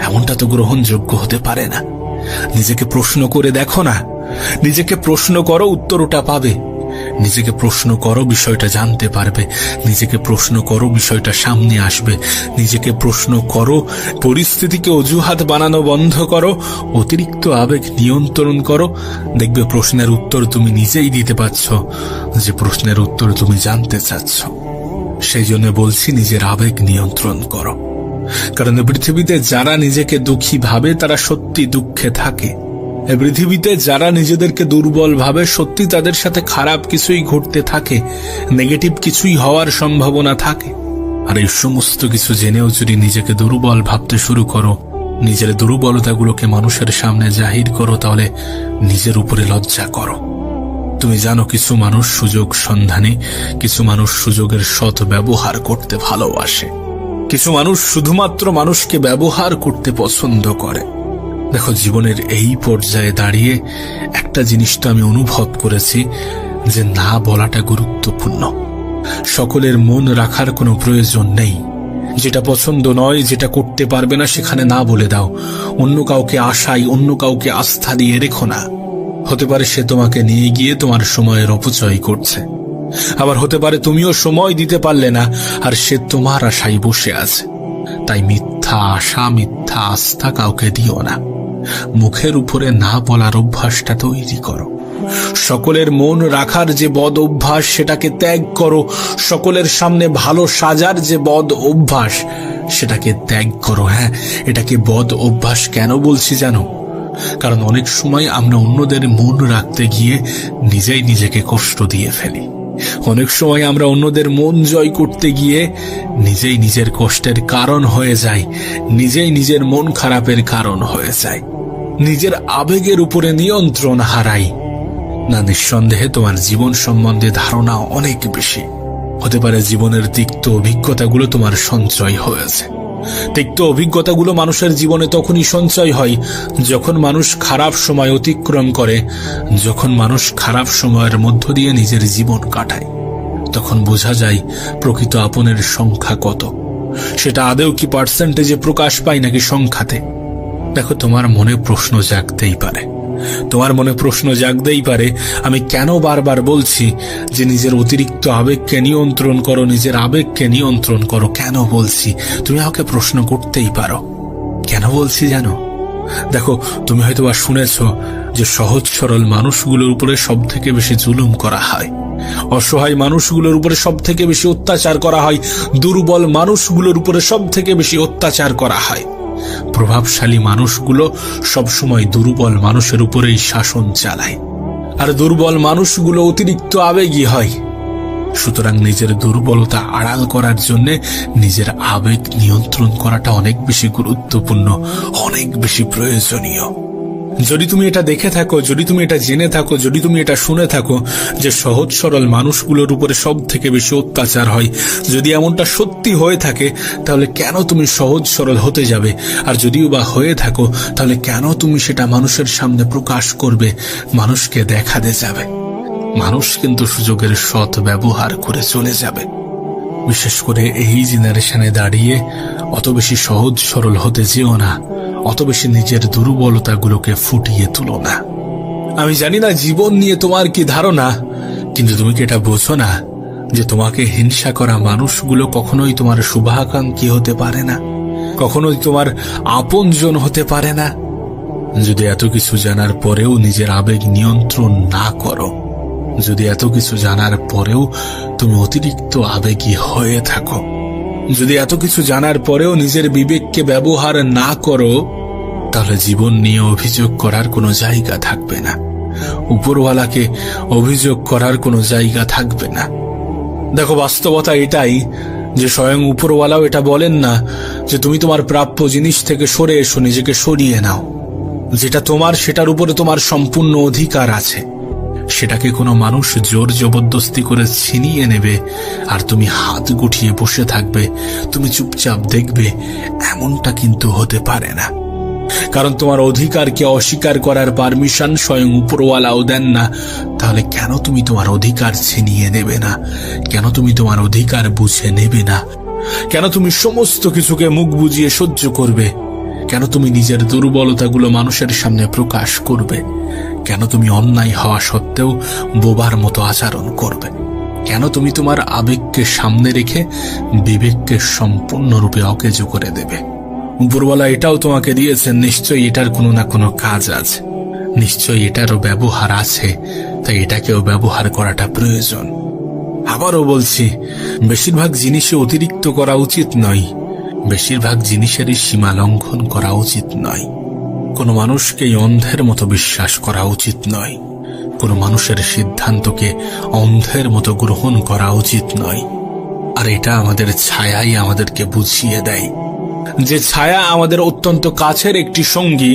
এমনটা তো গ্রহণযোগ্য হতে পারে না। নিজেকে প্রশ্ন করে দেখো না, নিজেকে প্রশ্ন করো, উত্তর ওটা পাবে। নিজেকে প্রশ্ন করো, বিষয়টা জানতে পারবে। নিজেকে প্রশ্ন করো, বিষয়টা সামনে আসবে। নিজেকে প্রশ্ন করো, পরিস্থিতিকে অজুহাত বানানো বন্ধ করো, অতিরিক্ত আবেগ নিয়ন্ত্রণ করো। দেখবে প্রশ্নের উত্তর তুমি নিজেই দিতে পারছ, যে প্রশ্নের উত্তর তুমি জানতে চাচ্ছ। সেই জন্য বলছি, নিজের আবেগ নিয়ন্ত্রণ করো। কারণ পৃথিবীতে যারা নিজেকে দুঃখী ভাবে তারা সত্যি দুঃখে থাকে। পৃথিবীতে যারা নিজেদেরকে দুর্বল ভাবে, সত্যি তাদের সাথে খারাপ কিছুই ঘটতে থাকে, নেগেটিভ কিছুই হওয়ার সম্ভাবনা থাকে। আর এই সমস্ত কিছু জেনেও যদি নিজেকে দুর্বল ভাবতে শুরু করো, নিজের দুর্বলতাগুলোকে মানুষের সামনে জাহির করো, তাহলে নিজের উপরে লজ্জা করো। তুমি জানো, কিছু মানুষ সুযোগ সন্ধানী, কিছু মানুষ সুযোগের সৎ ব্যবহার করতে ভালোবাসে। কিছু মানুষ শুধুমাত্র মানুষকে ব্যবহার করতে পছন্দ করে। দেখো, জীবনের এই পর্যায়ে দাঁড়িয়ে একটা জিনিস তো আমি অনুভব করেছি, যে না বলাটা গুরুত্বপূর্ণ। সকলের মন রাখার কোনো প্রয়োজন নেই। যেটা পছন্দ নয়, যেটা করতে পারবে না, সেখানে না বলে দাও। অন্য কাউকে আশায়, অন্য কাউকে আস্থা দিয়ে রেখো না। হতে পারে সে তোমাকে নিয়ে গিয়ে তোমার সময়ের অপচয় করছে, আবার হতে পারে তুমিও সময় দিতে পারলে না আর সে তোমার আশায় বসে আছে। তাই মিথ্যা আশা, মিথ্যা আস্থা কাউকে দিও না। মুখের উপরে না বলার অভ্যাসটা তৈরি করো। সকলের মন রাখার যে বদ অভ্যাস, সেটাকে ত্যাগ করো। সকলের সামনে ভালো সাজার যে বদ অভ্যাস, সেটাকে ত্যাগ করো। হ্যাঁ, এটাকে বদ অভ্যাস কেন বলছি জানো? কারণ অনেক সময় আমরা অন্যদের মন রাখতে গিয়ে নিজেই নিজেকে কষ্ট দিয়ে ফেলি। অনেক সময় আমরা অন্যদের মন জয় করতে গিয়ে নিজেই নিজের কষ্টের কারণ হয়ে যাই, নিজেই নিজের মন খারাপের কারণ হয়ে যায়, নিজের আবেগের উপরে নিয়ন্ত্রণ হারাই। না, নিঃসন্দেহে তোমার জীবন সম্বন্ধে ধারণা অনেক বেশি। হতে পারে জীবনের তিক্ত অভিজ্ঞতাগুলো তোমার সঞ্চয় হয়েছে। তিক্ত অভিজ্ঞতাগুলো মানুষের জীবনে তখনই সঞ্চয় হয় যখন মানুষ খারাপ সময় অতিক্রম করে, যখন মানুষ খারাপ সময়ের মধ্য দিয়ে নিজের জীবন কাটায়। তখন বোঝা যায় প্রকৃত আপনের সংখ্যা কত। সেটা আদৌ কি পার্সেন্টেজে প্রকাশ পায় নাকি সংখ্যাতে? দেখো, তোমার মনে প্রশ্ন জাগতেই পারে, আমি কেন বারবার বলছি যে নিজের অতিরিক্ত আবেগকে নিয়ন্ত্রণ করো, নিজের আবেগকে নিয়ন্ত্রণ করো। কেন বলছি তুমি আমাকে প্রশ্ন করতেই পারো। কেন বলছি জানো? দেখো, তুমি হয়তো বা শুনেছ যে সহজ সরল মানুষগুলোর উপরে সব থেকে বেশি জুলুম করা হয়, অসহায় মানুষগুলোর উপরে সব থেকে বেশি অত্যাচার করা হয়, দুর্বল মানুষগুলোর উপরে সব থেকে বেশি অত্যাচার করা হয়। প্রভাবশালী মানুষগুলো সবসময় দুর্বল মানুষের উপরেই শাসন চালায়, আর দুর্বল মানুষগুলো অতিরিক্ত আবেগী হয়। সুতরাং নিজের দুর্বলতা আড়াল করার জন্য নিজের আবেগ নিয়ন্ত্রণ করাটা অনেক বেশি গুরুত্বপূর্ণ, অনেক বেশি প্রয়োজনীয়। যদি তুমি এটা দেখে থাকো, যদি তুমি এটা জেনে থাকো, যদি তুমি এটা শুনে থাকো যে সহজ সরল মানুষগুলোর উপরে সব থেকে বেশি অত্যাচার হয়, যদি এমনটা সত্যি হয়ে থাকে, তাহলে কেন তুমি সহজ সরল হতে যাবে? আর যদিও বা হয়ে থাকো, তাহলে কেন তুমি সেটা মানুষের সামনে প্রকাশ করবে, মানুষকে দেখাতে যাবে? মানুষ কিন্তু সুযোগের সৎ ব্যবহার করে চলে যাবে। বিশেষ করে এই জেনারেশনে দাঁড়িয়ে অত বেশি সহজ সরল হতে যেও না, অত বেশি নিজের দুর্বলতাগুলোকে ফুটিয়ে তুলো না। আমি জানি না জীবন নিয়ে তোমার কি ধারণা, কিন্তু তুমি কি এটা বোঝো না যে তোমাকে হিংসা করা মানুষগুলো কখনোই তোমার শুভাকাঙ্ক্ষী হতে পারে না, কখনোই তোমার আপনজন হতে পারে না? যদি এত কিছু জানার পরেও নিজের আবেগ নিয়ন্ত্রণ না করো, যদি এত কিছু জানার পরেও তুমি অতিরিক্ত আবেগী হয়ে থাকো, যদি এত কিছু জানার পরেও নিজের বিবেককে ব্যবহার না করো, তাহলে জীবন নিয়ে অভিযোগ করার কোনো জায়গা থাকবে না, উপরওয়ালাকে অভিযোগ করার কোনো জায়গা থাকবে না। দেখো, বাস্তবতা এটাই যে স্বয়ং উপরওয়ালাও এটা বলেন না যে তুমি তোমার প্রাপ্য জিনিস থেকে সরে এসো, নিজেকে সরিয়ে নাও। যেটা তোমার, সেটার উপরে তোমার সম্পূর্ণ অধিকার আছে। সেটাকে কোনো মানুষ জোর জবরদস্তি করে ছিনিয়ে নেবে আর তুমি হাত গুটিয়ে বসে থাকবে, তুমি চুপচাপ দেখবে, এমনটা কিন্তু হতে পারে না। কারণ তোমার অধিকারকে অস্বীকার করার পারমিশন স্বয়ং উপরওয়ালাও দেন না। তাহলে কেন তুমি তোমার অধিকার ছিনিয়ে নেবে না? কেন তুমি তোমার অধিকার বুঝে নেবে না? কেন তুমি সমস্ত কিছুকে মুখ বুজিয়ে সহ্য করবে? কেন তুমি নিজের দুর্বলতাগুলো মানুষের সামনে প্রকাশ করবে? কেন তুমি অন্যায় হওয়া সত্ত্বেও বোবার মতো আচরণ করবে? কেন তুমি তোমার আবেগকে সামনে রেখে বিবেককে সম্পূর্ণরূপে অকেজো করে দেবে? উপরওয়ালা এটাও তোমাকে দিয়েছেন, নিশ্চয়ই এটার কোনো না কোনো কাজ আছে, নিশ্চয়ই এটারও ব্যবহার আছে, তাই এটাকেও ব্যবহার করাটা প্রয়োজন। আবারও বলছি, বেশিরভাগ জিনিসে অতিরিক্ত করা উচিত নয়, বেশিরভাগ জিনিসেরই সীমা লঙ্ঘন করা উচিত নয়। কোনো মানুষকেই অন্ধের মতো বিশ্বাস করা উচিত নয়, কোনো মানুষের সিদ্ধান্তকে অন্ধের মতো গ্রহণ করা উচিত নয়। আর এটা আমাদের ছায়াই আমাদেরকে বুঝিয়ে দেয়। যে ছায়া আমাদের অত্যন্ত কাছের একটি সঙ্গী,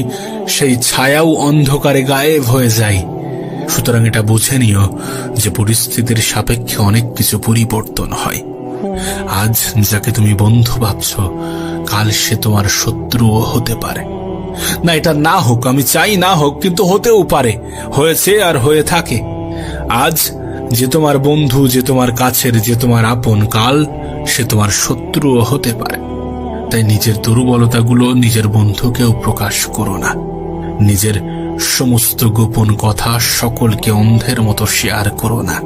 সেই ছায়াও অন্ধকারে গায়েব হয়ে যায়। সুতরাং এটা বুঝে নিও যে পরিস্থিতির সাপেক্ষে অনেক কিছু পরিবর্তন হয়। আজ যাকে তুমি বন্ধু ভাবছো, কাল সে তোমার শত্রুও হতে পারে। না, এটা না হোক, আমি চাই না হোক, কিন্তু হতেও পারে, হয়েছে আর হয়ে থাকে। আজ যে তোমার বন্ধু, যে তোমার কাছের, যে তোমার আপন, কাল সে তোমার শত্রুও হতে পারে। তাই নিজের দুর্বলতাগুলো নিজের বন্ধুকেও প্রকাশ করো না। নিজের সমস্ত গোপন কথা সকলকে অন্ধের মতো শেয়ার করো না।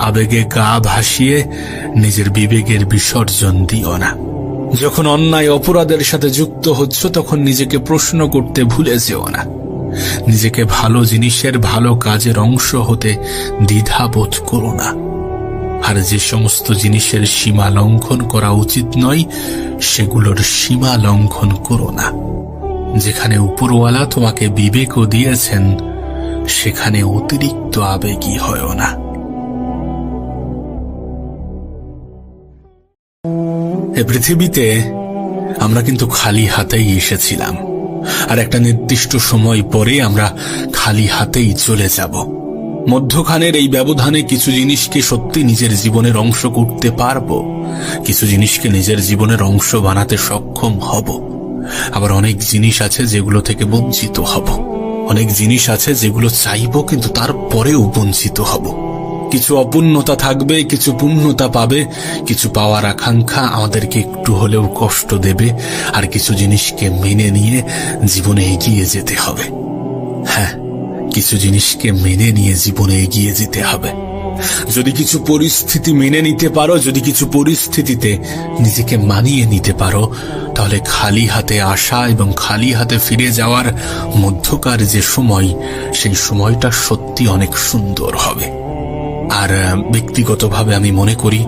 আবেগে গা ভাসিয়ে নিজের বিবেকের বিসর্জন দিও না। যখন অন্যায় অপরাধের সাথে যুক্ত হচ্ছ, তখন নিজেকে প্রশ্ন করতে ভুলে যেও না। নিজেকে ভালো জিনিসের, ভালো কাজের অংশ হতে দ্বিধাবোধ করো না। আর যে সমস্ত জিনিসের সীমা লঙ্ঘন করা উচিত নয়, সেগুলোর সীমা লঙ্ঘন করো না। যেখানে উপরওয়ালা তোমাকে বিবেকও দিয়েছেন, সেখানে অতিরিক্ত আবেগী হয়ো না। এ পৃথিবীতে আমরা কিন্তু খালি হাতেই এসেছিলাম, আর একটা নির্দিষ্ট সময় পরে আমরা খালি হাতেই চলে যাব। মধ্যখানের এই ব্যবধানে কিছু জিনিসকে সত্যি নিজের জীবনের অংশ করতে পারবো, কিছু জিনিসকে নিজের জীবনের অংশ বানাতে সক্ষম হব। আবার অনেক জিনিস আছে যেগুলো থেকে বঞ্চিত হব। অনেক জিনিস আছে যেগুলো চাইবো, কিন্তু তারপরেও বঞ্চিত হব। কিছু অপূর্ণতা থাকবে, কিছু পূর্ণতা পাবে। কিছু পাওয়ার আকাঙ্ক্ষা আমাদেরকে একটু হলেও কষ্ট দেবে, আর কিছু জিনিসকে মেনে নিয়ে জীবনে এগিয়ে যেতে হবে। হ্যাঁ, কিছু জিনিসকে মেনে নিয়ে জীবনে এগিয়ে যেতে হবে। যদি কিছু পরিস্থিতি মেনে নিতে পারো, যদি কিছু পরিস্থিতিতে নিজেকে মানিয়ে নিতে পারো, তাহলে খালি হাতে আসা এবং খালি হাতে ফিরে যাওয়ার মধ্যকার যে সময়, সেই সময়টা সত্যি অনেক সুন্দর হবে। আর ব্যক্তিগতভাবে আমি মনে করি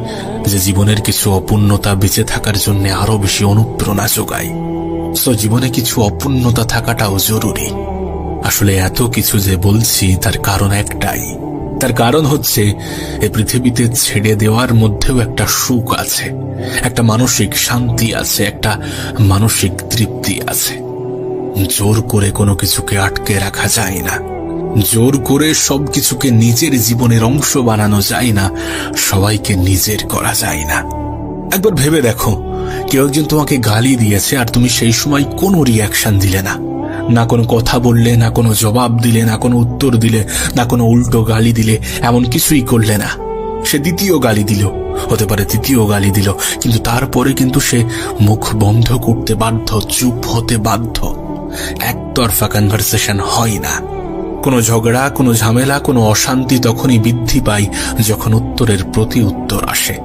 যে জীবনের কিছু অপূর্ণতা বেঁচে থাকার জন্য আরো বেশি অনুপ্রেরণা যোগায়। সো জীবনে কিছু অপূর্ণতা থাকাটাও জরুরি। আসলে এত কিছু যে বলছি তার কারণ একটাই। তার কারণ হচ্ছে, এই পৃথিবীতে ছেড়ে দেওয়ার মধ্যেও একটা সুখ আছে, একটা মানসিক শান্তি আছে, একটা মানসিক তৃপ্তি আছে। জোর করে কোনো কিছুকে আটকে রাখা যায় না, জোর করে সবকিছুকে নিজের জীবনের অংশ বানানো যায় না, সবাইকে নিজের করা যায় না। একবার ভেবে দেখো, কেউ একজন তোমাকে গালি দিয়েছে আর তুমি সেই সময় কোনো রিয়াকশন দিলে না, না কোনো কথা বললে, না কোনো জবাব দিলে, না কোনো উত্তর দিলে, না কোনো উল্টো গালি দিলে, এমন কিছুই করলে না। সে দ্বিতীয় গালি দিল, হতে পারে তৃতীয় গালি দিল, কিন্তু তারপরে কিন্তু সে মুখ বন্ধ করতে বাধ্য, চুপ হতে বাধ্য। একতরফা কনভারসেশন হয় না। কোনো ঝগড়া, কোনো ঝামেলা, কোনো অশান্তি তখনই বৃদ্ধি পায় যখন উত্তরের প্রতি উত্তর আসে।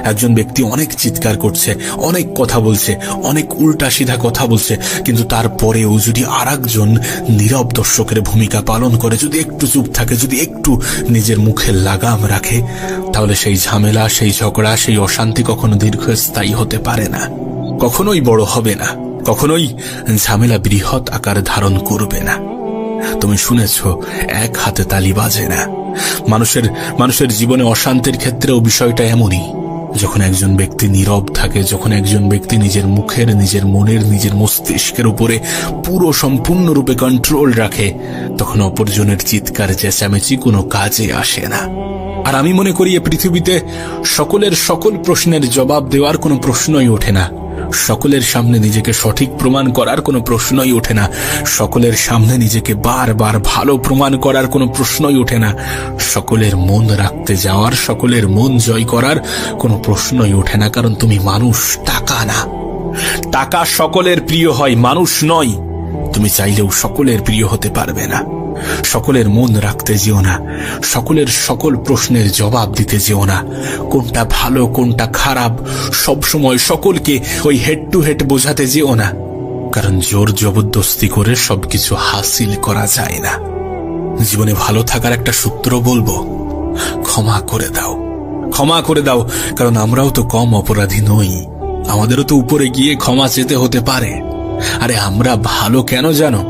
একজন ব্যক্তি অনেক চিৎকার করছে, অনেক কথা বলছে, অনেক উল্টা সিধা কথা বলছে, কিন্তু তারপরেও যদি আরেকজন নীরব দর্শকের ভূমিকা পালন করে, যদি একটু চুপ থাকে, যদি একটু নিজের মুখে লাগাম রাখে, তাহলে সেই ঝামেলা, সেই ঝগড়া, সেই অশান্তি কখনো দীর্ঘস্থায়ী হতে পারে না, কখনোই বড় হবে না, কখনোই ঝামেলা বৃহৎ আকার ধারণ করবে না। তুমি শুনেছ, এক হাতে তালি বাজে না। মানুষের জীবনে অশান্তির ক্ষেত্রেও বিষয়টা এমনই। যখন একজন ব্যক্তি নীরব থাকে, যখন একজন ব্যক্তি নিজের মুখের, নিজের মনের, নিজের মস্তিষ্কের উপরে পুরো সম্পূর্ণরূপে কন্ট্রোল রাখে, তখন অপরজনের চিৎকার চেঁচামেচি কোনো কাজে আসে না। আর আমি মনে করি, এ পৃথিবীতে সকলের সকল প্রশ্নের জবাব দেওয়ার কোনো প্রশ্নই ওঠে না। সকলের সামনে নিজেকে সঠিক প্রমাণ করার কোনো প্রশ্নই ওঠে না। সকলের সামনে নিজেকে বারবার ভালো প্রমাণ করার কোনো প্রশ্নই ওঠে না। সকলের মন রাখতে যাওয়ার, সকলের মন জয় করার কোনো প্রশ্নই ওঠে না। কারণ তুমি মানুষ, টাকা না। টাকা সকলের প্রিয় হয়, মানুষ নয়। তুমি চাইলেও সকলের প্রিয় হতে পারবে না। সকলের মন রাখতে যেও না, সকলের সকল প্রশ্নের জবাব দিতে যেও না। কোনটা ভালো, কোনটা খারাপ, সবসময় সকলকে ওই হেড টু হেড বোঝাতে যেও না। কারণ জোর জবরদস্তি করে সবকিছু হাসিল করা যায় না। জীবনে ভালো থাকার একটা সূত্র বলবো, ক্ষমা করে দাও, ক্ষমা করে দাও। কারণ আমরাও তো কম অপরাধী নই, আমাদেরও তো উপরে গিয়ে ক্ষমা চেতে হতে পারে। আরে আমরা ভালো কেন জানো?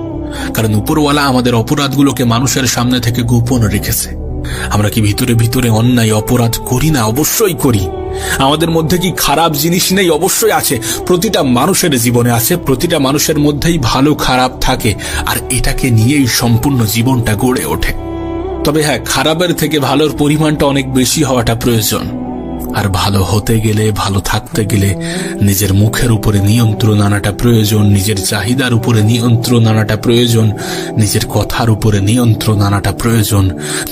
কারণ উপরওয়ালা আমাদের অপরাধগুলোকে মানুষের সামনে থেকে গোপন রেখেছে। আমরা কি ভিতরে ভিতরে অন্যায় অপরাধ করি না? অবশ্যই করি। আমাদের মধ্যে কি খারাপ জিনিস নেই? অবশ্যই আছে। প্রতিটা মানুষের জীবনে আছে, প্রতিটা মানুষের মধ্যেই ভালো খারাপ থাকে, আর এটাকে নিয়েই সম্পূর্ণ জীবনটা গড়ে ওঠে। তবে হ্যাঁ, খারাপের থেকে ভালোর পরিমাণটা অনেক বেশি হওয়াটা প্রয়োজন। আর ভালো হতে গেলে, ভালো থাকতে গেলে নিজের মুখের উপরে নিয়ন্ত্রণ আনাটা প্রয়োজন, নিজের চাহিদার উপরে নিয়ন্ত্রণ আনাটা প্রয়োজন, নিজের কথার উপরে নিয়ন্ত্রণ আনাটা প্রয়োজন,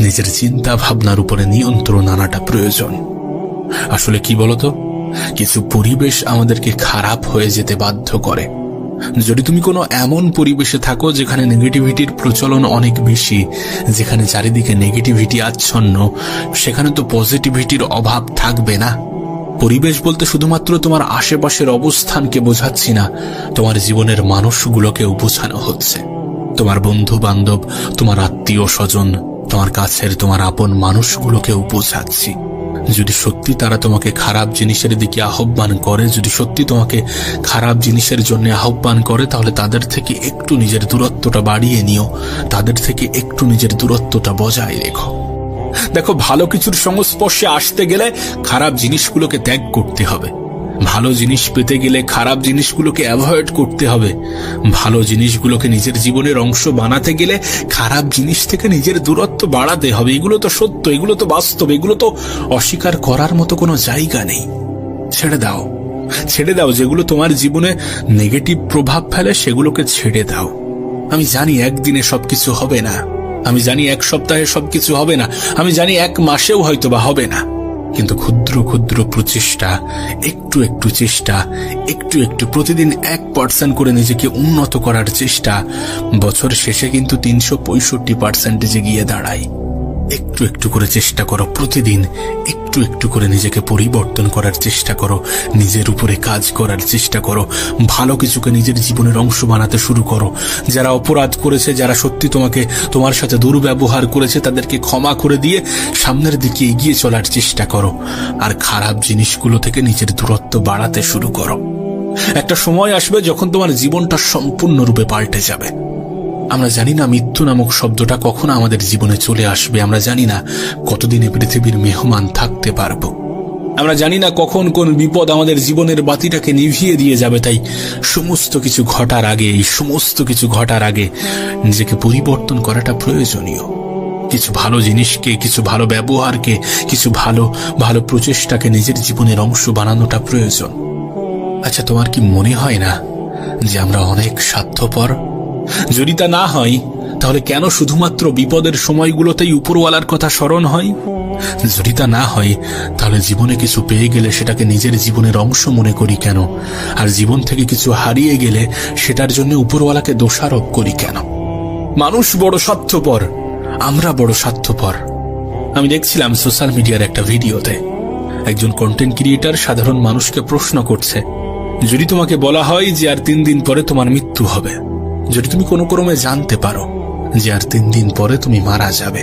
নিজের চিন্তা ভাবনার উপরে নিয়ন্ত্রণ আনাটা প্রয়োজন। আসলে কি বলতো, কিছু পরিবেশ আমাদেরকে খারাপ হয়ে যেতে বাধ্য করে। যদি তুমি কোনো এমন পরিবেশে থাকো যেখানে নেগেটিভিটির প্রচলন অনেক বেশি, যেখানে চারিদিকে নেগেটিভিটি আচ্ছন্ন, সেখানে তো পজিটিভিটির অভাব থাকবে না। পরিবেশ বলতে শুধুমাত্র তোমার আশেপাশের অবস্থানকে বোঝাচ্ছি না, তোমার জীবনের মানুষগুলোকেও বোঝানো হচ্ছে। তোমার বন্ধু বান্ধব, তোমার আত্মীয় স্বজন, তোমার কাছের তোমার আপন মানুষগুলোকেও বোঝাচ্ছি। যদি সত্যি তারা তোমাকে খারাপ জিনিসের দিকে আহ্বান করে, যদি সত্যি তোমাকে খারাপ জিনিসের জন্য আহ্বান করে, তাহলে তাদের থেকে একটু নিজের দূরত্বটা বাড়িয়ে নিও, তাদের থেকে একটু নিজের দূরত্বটা বজায় রেখো। দেখো, ভালো কিছুর সংস্পর্শে আসতে গেলে খারাপ জিনিসগুলোকে ত্যাগ করতে হবে, ভালো জিনিস পেতে গেলে খারাপ জিনিসগুলোকে অ্যাভয়েড করতে হবে, ভালো জিনিসগুলোকে নিজের জীবনের অংশ বানাতে গেলে খারাপ জিনিস থেকে নিজের দূরত্ব বাড়াতে হবে। এগুলো তো সত্য, এগুলো তো বাস্তব, এগুলো তো অস্বীকার করার মতো কোনো জায়গা নেই। ছেড়ে দাও, ছেড়ে দাও। যেগুলো তোমার জীবনে নেগেটিভ প্রভাব ফেলে সেগুলোকে ছেড়ে দাও। আমি জানি একদিনে সবকিছু হবে না, আমি জানি এক সপ্তাহে সবকিছু হবে না, আমি জানি এক মাসেও হয়তো বা হবে না, কিন্তু ক্ষুদ্র ক্ষুদ্র প্রচেষ্টা, একটু একটু চেষ্টা, একটু একটু প্রতিদিন 1% করে নিজেকে উন্নত করার চেষ্টা বছর শেষে কিন্তু 365% গিয়ে দাঁড়ায়। একটু একটু করে চেষ্টা করো, প্রতিদিন একটু একটু করে নিজেকে পরিবর্তন করার চেষ্টা করো, নিজের উপরে কাজ করার চেষ্টা করো, ভালো কিছুকে নিজের জীবনের অংশ বানাতে শুরু করো। যারা অপরাধ করেছে, যারা সত্যি তোমার সাথে দুর্ব্যবহার করেছে, তাদেরকে ক্ষমা করে দিয়ে সামনের দিকে এগিয়ে চলার চেষ্টা করো। আর খারাপ জিনিসগুলো থেকে নিজের দূরত্ব বাড়াতে শুরু করো। একটা সময় আসবে যখন তোমার জীবনটা সম্পূর্ণরূপে পাল্টে যাবে। আমরা জানি না মৃত্যু নামক শব্দটা কখন আমাদের জীবনে চলে আসবে, আমরা জানি না কতদিনে পৃথিবীর মেহমান থাকতে পারবো, আমরা জানি না কখন কোন বিপদ আমাদের জীবনের বাতিটাকে নিভিয়ে দিয়ে যাবে। তাই সমস্ত কিছু ঘটার আগে, এই সমস্ত কিছু ঘটার আগে নিজেকে পরিবর্তন করাটা প্রয়োজনীয়। কিছু ভালো জিনিসকে, কিছু ভালো ব্যবহারকে, কিছু ভালো ভালো প্রচেষ্টাকে নিজের জীবনের অংশ বানানোটা প্রয়োজন। আচ্ছা, তোমার কি মনে হয় না যে আমরা অনেক স্বার্থপর? যদি তা না হয়, তাহলে কেন শুধুমাত্র বিপদের সময়গুলোতেই উপরওয়ালার কথা স্মরণ হয়? যদি তা না হয়, তাহলে জীবনে কিছু পেয়ে গেলে সেটাকে নিজের জীবনের অংশ মনে করি কেন? আর জীবন থেকে কিছু হারিয়ে গেলে সেটার জন্য উপরওয়ালাকে দোষারোপ করি কেন? মানুষ বড় স্বার্থপর, আমরা বড় স্বার্থপর। আমি দেখছিলাম সোশ্যাল মিডিয়ার একটা ভিডিওতে একজন কন্টেন্ট ক্রিয়েটর সাধারণ মানুষকে প্রশ্ন করছে, যদি তোমাকে বলা হয় যে আর 3 দিন পরে তোমার মৃত্যু হবে, যদি তুমি কোনো ক্রমে জানতে পারো যে আর 3 দিন পরে তুমি মারা যাবে,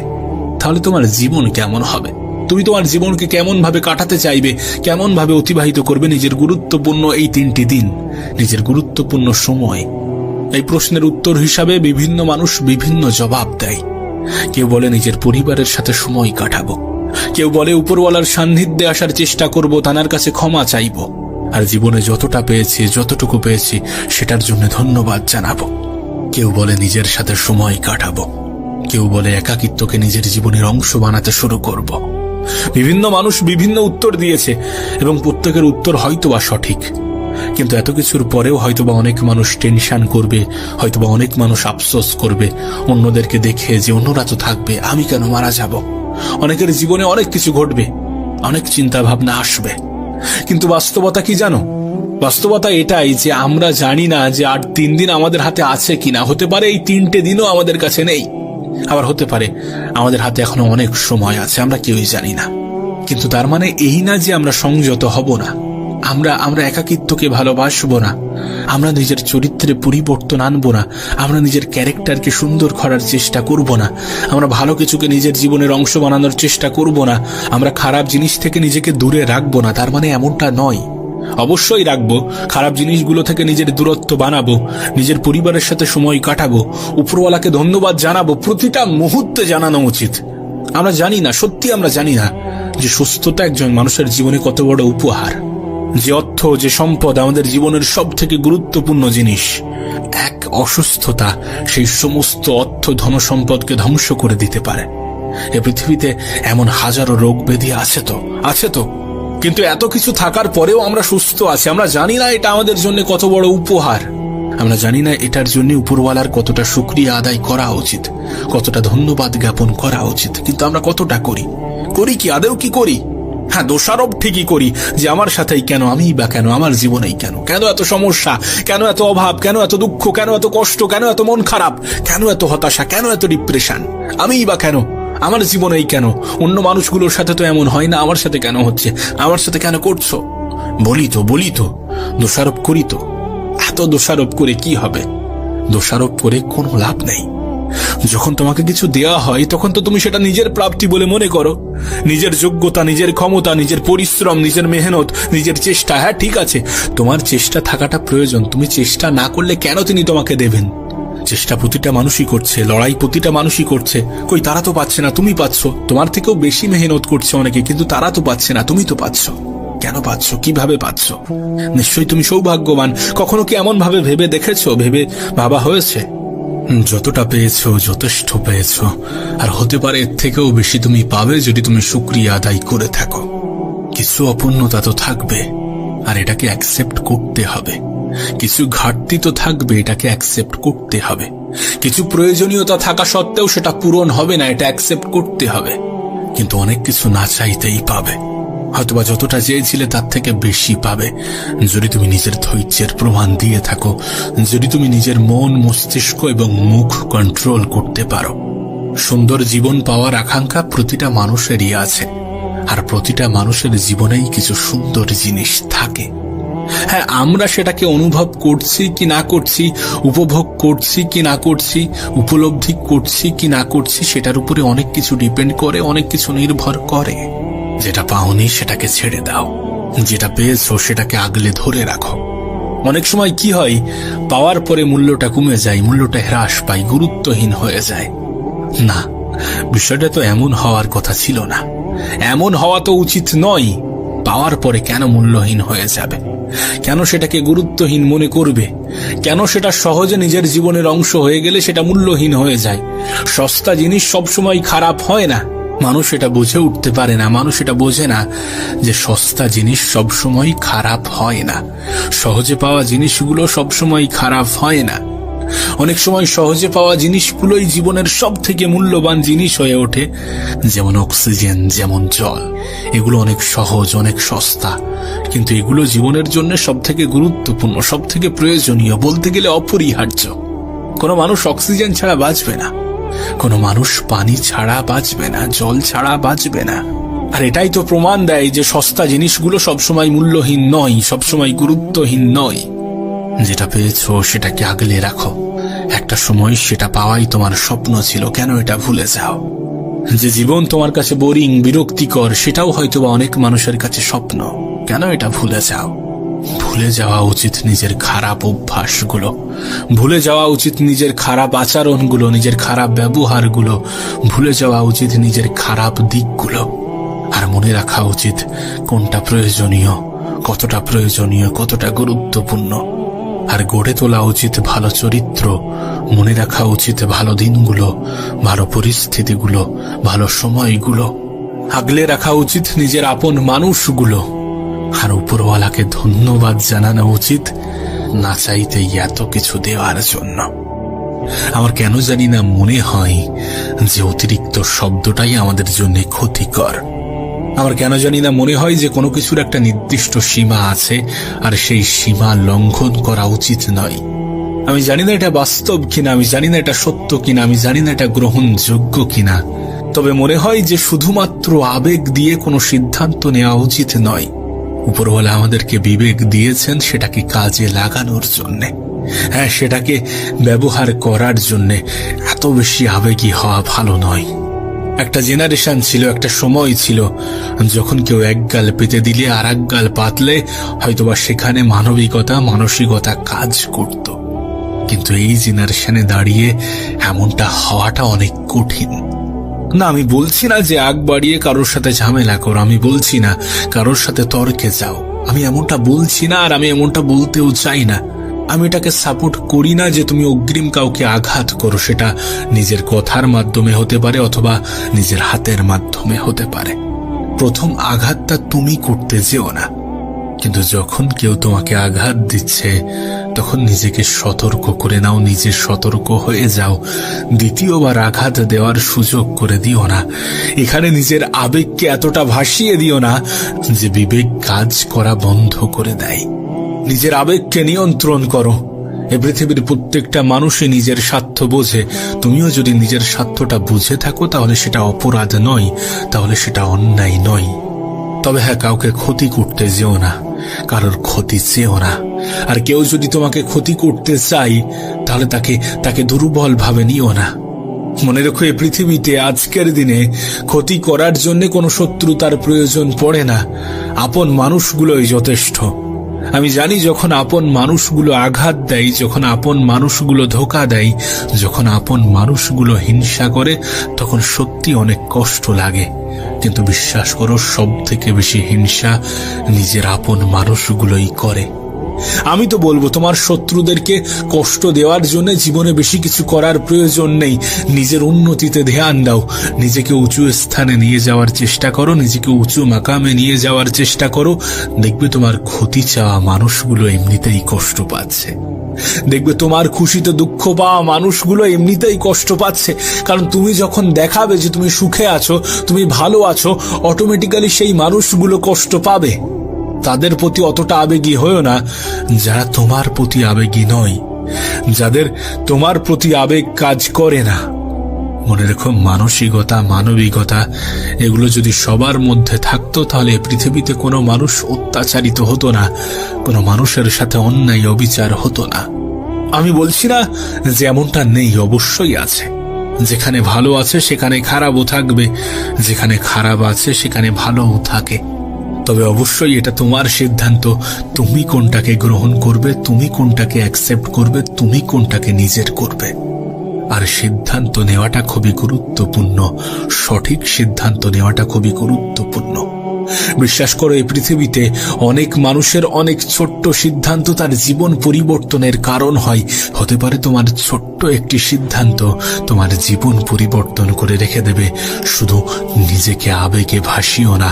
তাহলে তোমার জীবন কেমন হবে? তুমি তোমার জীবনকে কেমন ভাবে কাটাতে চাইবে, কেমন ভাবে অতিবাহিত করবে নিজের গুরুত্বপূর্ণ এই 3টি দিন, নিজের গুরুত্বপূর্ণ সময়? এই প্রশ্নের উত্তর হিসাবে বিভিন্ন মানুষ বিভিন্ন জবাব দেয়। কেউ বলে নিজের পরিবারের সাথে সময় কাটাবো, কেউ বলে উপরওয়ালার সান্নিধ্যে আসার চেষ্টা করব, তানার কাছে ক্ষমা চাইব, আর জীবনে যতটা পেয়েছি, যতটুকু পেয়েছি সেটার জন্য ধন্যবাদ জানাবো। কেউ বলে নিজের সাথে সময় কাটাবো, কেউ বলে একাকিত্বকে নিজের জীবনের অংশ বানাতে শুরু করব। বিভিন্ন মানুষ বিভিন্ন উত্তর দিয়েছে এবং প্রত্যেকের উত্তর হয়তোবা সঠিক, কিন্তু এত কিছুর পরেও হয়তোবা অনেক মানুষ টেনশন করবে, হয়তোবা অনেক মানুষ আফসোস করবে অন্যদেরকে দেখে যে অন্যরা তো থাকবে, আমি কেন মারা যাব। অনেকের জীবনে অনেক কিছু ঘটবে, অনেক চিন্তা ভাবনা আসবে, কিন্তু বাস্তবতা কি জানো? বাস্তবতা এটাই যে আমরা জানি না যে আর 3 দিন আমাদের হাতে আছে কিনা। হতে পারে এই 3টে দিনও আমাদের কাছে নেই, আবার হতে পারে আমাদের হাতে এখনো অনেক সময় আছে, আমরা কেউই জানি না। কিন্তু তার মানে এই না যে আমরা সংযত হব না, আমরা একাকিত্বকে ভালোবাসবো না, আমরা নিজের চরিত্রে পরিবর্তন আনবো না, আমরা নিজের ক্যারেক্টারকে সুন্দর করার চেষ্টা করব না, আমরা ভালো কিছুকে নিজের জীবনের অংশ বানানোর চেষ্টা করব না, আমরা খারাপ জিনিস থেকে নিজেকে দূরে রাখবো না। তার মানে এমনটা নয়, অবশ্যই রাখবো, খারাপ জিনিসগুলো থেকে নিজের দূরত্ব বানাবো, নিজের পরিবারের সাথে সময় কাটাবো, উপরওয়ালাকে ধন্যবাদ জানাবো, প্রতিটা মুহূর্তে জানানো উচিত। আমরা জানি না, সত্যি আমরা জানি না যে সুস্থতা একজন মানুষের জীবনে কত বড় উপহার, যে অর্থ, যে সম্পদ আমাদের জীবনের সব থেকে গুরুত্বপূর্ণ জিনিস। এক অসুস্থতা সেই সমস্ত অর্থ, ধন, সম্পদকে ধ্বংস করে দিতে পারে। এ পৃথিবীতে এমন হাজারো রোগ ব্যাধি আছে তো, কিন্তু এত কিছু থাকার পরেও আমরা সুস্থ আছি। আমরা জানি না এটা আমাদের জন্য কত বড় উপহার। আমরা জানি না এটার জন্য উপরওয়ালার কতটা শুকরিয়া আদায় করা উচিত, কতটা ধন্যবাদ জ্ঞাপন করা উচিত। কিন্তু আমরা কতটা করি? করি কি? আদেও কি করি? হ্যাঁ, দোষারোপ ঠিকই করি যে আমার সাথেই কেন, আমিই বা কেন, আমার জীবনেই কেন, কেন এত সমস্যা, কেন এত অভাব, কেন এত দুঃখ, কেন এত কষ্ট, কেন এত মন খারাপ, কেন এত হতাশা, কেন এত ডিপ্রেশন, আমিই বা কেন, আমার জীবনেই কেন, অন্য মানুষগুলোর সাথে তো এমন হয় না, আমার সাথে কেন হচ্ছে, আমার সাথে কেন করছো? বলি তো দোষারোপ করি তো। এত দোষারোপ করে কি হবে? দোষারোপ করে কোনো লাভ নেই। যখন তোমাকে কিছু দেয়া হয় তখন তো তুমি সেটা নিজের প্রাপ্তি বলে মনে করো, নিজের যোগ্যতা, নিজের ক্ষমতা, নিজের পরিশ্রম, নিজের মেহনত, নিজের চেষ্টা। হ্যাঁ ঠিক আছে, তোমার চেষ্টা থাকাটা প্রয়োজন। তুমি চেষ্টা না করলে কেন তিনি তোমাকে দেবেন? চেষ্টা প্রতিটা মানুষই করছে, লড়াই প্রতিটা মানুষই করছে। কই, তারা তো পাচ্ছে না, তুমি পাচ্ছ। তোমার থেকেও বেশি মেহনত করছে অনেকে, কিন্তু তারা তো পাচ্ছে না, তুমি তো পাচ্ছ। কেন পাচ্ছ? কিভাবে পাচ্ছ? নিশ্চয়ই তুমি সৌভাগ্যবান। কখনো কি এমন ভাবে ভেবে দেখেছো, ভাবা হয়েছে? যতটা পেয়েছো যথেষ্ট পেয়েছো, আর হতে পারে এর থেকেও বেশি তুমি পাবে যদি তুমি শুকরিয়া আদায় করে থাকো। কিছু অপূর্ণতা তো থাকবে, আর এটাকে অ্যাকসেপ্ট করতে হবে। কিছু ঘাটতি তো থাকবে, এটাকে অ্যাকসেপ্ট করতে হবে। কিছু প্রয়োজনীয়তা থাকা সত্ত্বেও সেটা পূরণ হবে না, এটা অ্যাকসেপ্ট করতে হবে। কিন্তু অনেক কিছু না চাইতেই পাবে, হয়তোবা যতটা চেয়েছিলে তার থেকে বেশি পাবে যদি তুমি নিজের ধৈর্যের প্রমাণ দিয়ে থাকো, যদি তুমি নিজের মন, মস্তিষ্ক এবং মুখ কন্ট্রোল করতে পারো। সুন্দর জীবন পাওয়ার আকাঙ্ক্ষা প্রতিটা মানুষেরই আছে, আর প্রতিটা মানুষের জীবনেই কিছু সুন্দর জিনিস থাকে। হ্যাঁ, আমরা সেটাকে অনুভব করছি কি না করছি, উপভোগ করছি কি না করছি, উপলব্ধি করছি কি না করছি, সেটার উপরে অনেক কিছু ডিপেন্ড করে, অনেক কিছু নির্ভর করে। যেটা পাওনি সেটাকে ছেড়ে দাও, যেটা পেয়েছো সেটাকে আগলে ধরে রাখো। অনেক সময় কি হয়, পাওয়ার পরে মূল্যটা কমে যায়, মূল্যটা হ্রাস পায়, গুরুত্বহীন হয়ে যায়। না, বিষয়টা তো এমন হওয়ার কথা ছিল না, এমন হওয়া তো উচিত নয়। পাওয়ার পরে কেন মূল্যহীন হয়ে যাবে? কেন সেটাকে গুরুত্বহীন মনে করবে? কেন সেটা সহজে নিজের জীবনের অংশ হয়ে গেলে সেটা মূল্যহীন হয়ে যায়? সস্তা জিনিস সবসময় খারাপ হয় না। মানুষ এটা বুঝে উঠতে পারে না, মানুষ এটা বোঝে না যে সস্তা জিনিস সবসময় খারাপ হয় না, সহজে পাওয়া জিনিসগুলো সবসময় খারাপ হয় না। অনেক সময় সহজে পাওয়া জিনিসগুলোই জীবনের সব থেকে মূল্যবান জিনিস হয়ে ওঠে। যেমন অক্সিজেন, যেমন জল, এগুলো অনেক সহজ, অনেক সস্তা, কিন্তু এগুলো জীবনের জন্য সব থেকে গুরুত্বপূর্ণ, সব থেকে প্রয়োজনীয়, বলতে গেলে অপরিহার্য। কোনো মানুষ অক্সিজেন ছাড়া বাঁচবে না, কোনো মানুষ পানি ছাড়া বাঁচবে না, জল ছাড়া বাঁচবে না। আর এটাই তো প্রমাণ দেয় যে সস্তা জিনিসগুলো সবসময় মূল্যহীন নয়, সবসময় গুরুত্বহীন নয়। যেটা পেয়েছো সেটাকে আগলে রাখো। একটা সময় সেটা পাওয়াই তোমার স্বপ্ন ছিল, কেন এটা ভুলে যাও? যে জীবন তোমার কাছে বোরিং, বিরক্তিকর, সেটাও হয়তোবা অনেক মানুষের কাছে স্বপ্ন, কেন এটা ভুলে যাও? ভুলে যাওয়া উচিত নিজের খারাপ অভ্যাসগুলো, ভুলে যাওয়া উচিত নিজের খারাপ আচরণগুলো, নিজের খারাপ ব্যবহারগুলো, ভুলে যাওয়া উচিত নিজের খারাপ দিকগুলো। আর মনে রাখা উচিত কোনটা প্রয়োজনীয়, কতটা গুরুত্বপূর্ণ। আর গড়ে তোলা উচিত ভালো চরিত্র, মনে রাখা উচিত ভালো দিনগুলো, ভালো পরিস্থিতিগুলো, ভালো সময়গুলো। আগলে রাখা উচিত নিজের আপন মানুষগুলো। আর উপরওয়ালাকে ধন্যবাদ জানানো উচিত না চাইতেই এত কিছু দেওয়ার জন্য। আমার কেন জানি না মনে হয় যে অতিরিক্ত শব্দটাই আমাদের জন্য ক্ষতিকর। আমার কেন জানি না মনে হয় যে কোনো কিছুর একটা নির্দিষ্ট সীমা আছে, আর সেই সীমা লঙ্ঘন করা উচিত নয়। আমি জানি না এটা বাস্তব কিনা, আমি জানি না এটা সত্য কিনা, আমি জানি না এটা গ্রহণযোগ্য কিনা, তবে মনে হয় যে শুধুমাত্র আবেগ দিয়ে কোনো সিদ্ধান্ত নেওয়া উচিত নয়। উপরওয়ালা আমাদেরকে বিবেক দিয়েছেন সেটাকে কাজে লাগানোর জন্যে, হ্যাঁ, সেটাকে ব্যবহার করার জন্যে। এত বেশি আবেগী হওয়া ভালো নয়। একটা জেনারেশন ছিল, একটা সময় ছিল যখন কেউ এক গাল পেতে দিলে আর এক গাল পাতলে হয়তোবা সেখানে মানবিকতা, মানসিকতা কাজ করত। কিন্তু এই জেনারেশনে দাঁড়িয়ে এমনটা হওয়াটা অনেক কঠিন। না, আমি বলছি না যে আগ বাড়িয়ে কারোর সাথে ঝামেলা করো, আমি বলছি না কারোর সাথে তর্কে যাও, আমি এমনটা বলছি না, আর আমি এমনটা বলতেও চাই না। আমি এটাকে সাপোর্ট করি না যে তুমি অগ্রিম কাউকে আঘাত করো, সেটা নিজের কথার মাধ্যমে হতে পারে অথবা নিজের হাতের মাধ্যমে হতে পারে। প্রথম আঘাতটা তুমি করতে যেও না। কিন্তু যখন কেউ তোমাকে আঘাত দিচ্ছে তখন নিজেকে সতর্ক করে নাও, নিজে সতর্ক হয়ে যাও। দ্বিতীয়বার আঘাত দেওয়ার সুযোগ করে দিও না। এখানে নিজের আবেগকে এতটা ভাসিয়ে দিও না যে বিবেক কাজ করা বন্ধ করে দেয়। নিজের আবেগকে নিয়ন্ত্রণ করো। এ পৃথিবীর প্রত্যেকটা মানুষই নিজের স্বার্থ বোঝে। তুমিও যদি নিজের স্বার্থটা বুঝে থাকো তাহলে সেটা অপরাধ নয়, তাহলে সেটা অন্যায় নয়। তবে হ্যাঁ, কাউকে ক্ষতি করতে যেও না, কারোর ক্ষতি চেও না। আর কেউ যদি তোমাকে ক্ষতি করতে চাই তাহলে তাকে দুর্বল ভাবে নিও না। মনে রেখো, এই পৃথিবীতে আজকের দিনে ক্ষতি করার জন্য কোনো শত্রুতার প্রয়োজন পড়ে না। আপন মানুষগুলোই যথেষ্ট। আমি জানি যখন আপন মানুষগুলো আঘাত দেয়, যখন আপন মানুষগুলো ধোঁকা দেয়, যখন আপন মানুষগুলো হিংসা করে, তখন সত্যি অনেক কষ্ট লাগে। কিন্তু বিশ্বাস করো, সব থেকে বেশি হিংসা নিজের আপন মানুষগুলোই করে। আমি তো বলবো, তোমার শত্রুদেরকে কষ্ট দেওয়ার জন্য জীবনে বেশি কিছু করার প্রয়োজন নেই। নিজের উন্নতিতে ধ্যান দাও, নিজেকে উঁচু স্থানে নিয়ে যাওয়ার চেষ্টা করো, নিজেকে উঁচু মাকামে নিয়ে যাওয়ার চেষ্টা করো। দেখবে তোমার ক্ষতি চাওয়া মানুষগুলো এমনিতেই কষ্ট পাচ্ছে। দেখবে তোমার খুশিতে দুঃখ পাওয়া মানুষগুলো এমনিতেই কষ্ট পাচ্ছে। কারণ তুমি যখন দেখাবে যে তুমি সুখে আছো, তুমি ভালো আছো, অটোমেটিক্যালি সেই মানুষগুলো কষ্ট পাবে। তাদের প্রতি অতটা আবেগী হয়েও না যারা তোমার প্রতি আবেগী নয়, যাদের তোমার প্রতি আবেগ কাজ করে না। মনে রেখো, মানসিকতা, মানবিকতা এগুলো যদি সবার মধ্যে থাকতো তাহলে পৃথিবীতে কোনো মানুষ অত্যাচারিত হতো না, কোনো মানুষের সাথে অন্যায় অবিচার হতো না। আমি বলছি না যে এমনটা নেই, অবশ্যই আছে। যেখানে ভালো আছে সেখানে খারাপও থাকবে, যেখানে খারাপ আছে সেখানে ভালোও থাকে। তবে অবশ্যই এটা তোমার সিদ্ধান্ত, তুমি কোনটাকে গ্রহণ করবে, তুমি কোনটাকে অ্যাকসেপ্ট করবে, তুমি কোনটাকে নিজের করবে। আর সিদ্ধান্ত নেওয়াটা খুবই গুরুত্বপূর্ণ, সঠিক সিদ্ধান্ত নেওয়াটা খুবই গুরুত্বপূর্ণ। বিশ্বাস করো, এই পৃথিবীতে অনেক মানুষের অনেক ছোট্ট সিদ্ধান্ত তার জীবন পরিবর্তনের কারণ হয়। হতে পারে তোমার ছোট্ট একটি সিদ্ধান্ত তোমার জীবন পরিবর্তন করে রেখে দেবে। শুধু নিজেকে আবেগে ভাসিও না,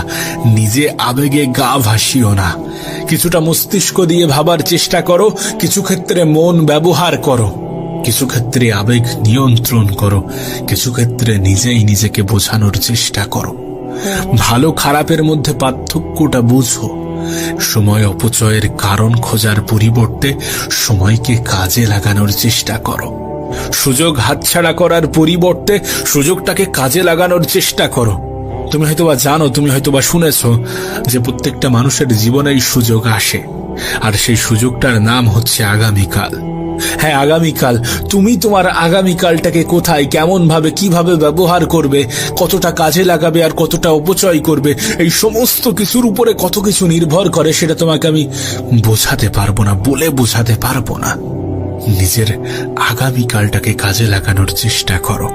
নিজে আবেগে গা ভাসিও না। কিছুটা মস্তিষ্ক দিয়ে ভাবার চেষ্টা করো, কিছু ক্ষেত্রে মন ব্যবহার করো, কিছু ক্ষেত্রে আবেগ নিয়ন্ত্রণ করো, কিছু ক্ষেত্রে নিজেই নিজেকে বোঝানোর চেষ্টা করো। ভালো খারাপের মধ্যে পার্থক্যটা বুঝো। সময় অপচয়ের কারণ খোঁজার পরিবর্তে সময়কে কাজে লাগানোর চেষ্টা করো। সুযোগ হাতছাড়া করার পরিবর্তে সুযোগটাকে কাজে লাগানোর চেষ্টা করো। তুমি হয়তোবা জানো, তুমি হয়তোবা শুনেছ যে প্রত্যেকটা মানুষের জীবনেই সুযোগ আসে, আর সেই সুযোগটার নাম হচ্ছে আগামীকাল। হ্যাঁ, আগামীকাল। তুমি তোমার আগামীকালটাকে কোথায়, কেমন ভাবে, কিভাবে ব্যবহার করবে, কতটা কাজে লাগাবে আর কতটা অপচয় করবে, এই সমস্ত কিছুর উপরে কত কিছু নির্ভর করে সেটা তোমাকে আমি বোঝাতে পারবো না, বলে বোঝাতে পারবো না। নিজের আগামীকালটাকে কাজে লাগানোর চেষ্টা করো।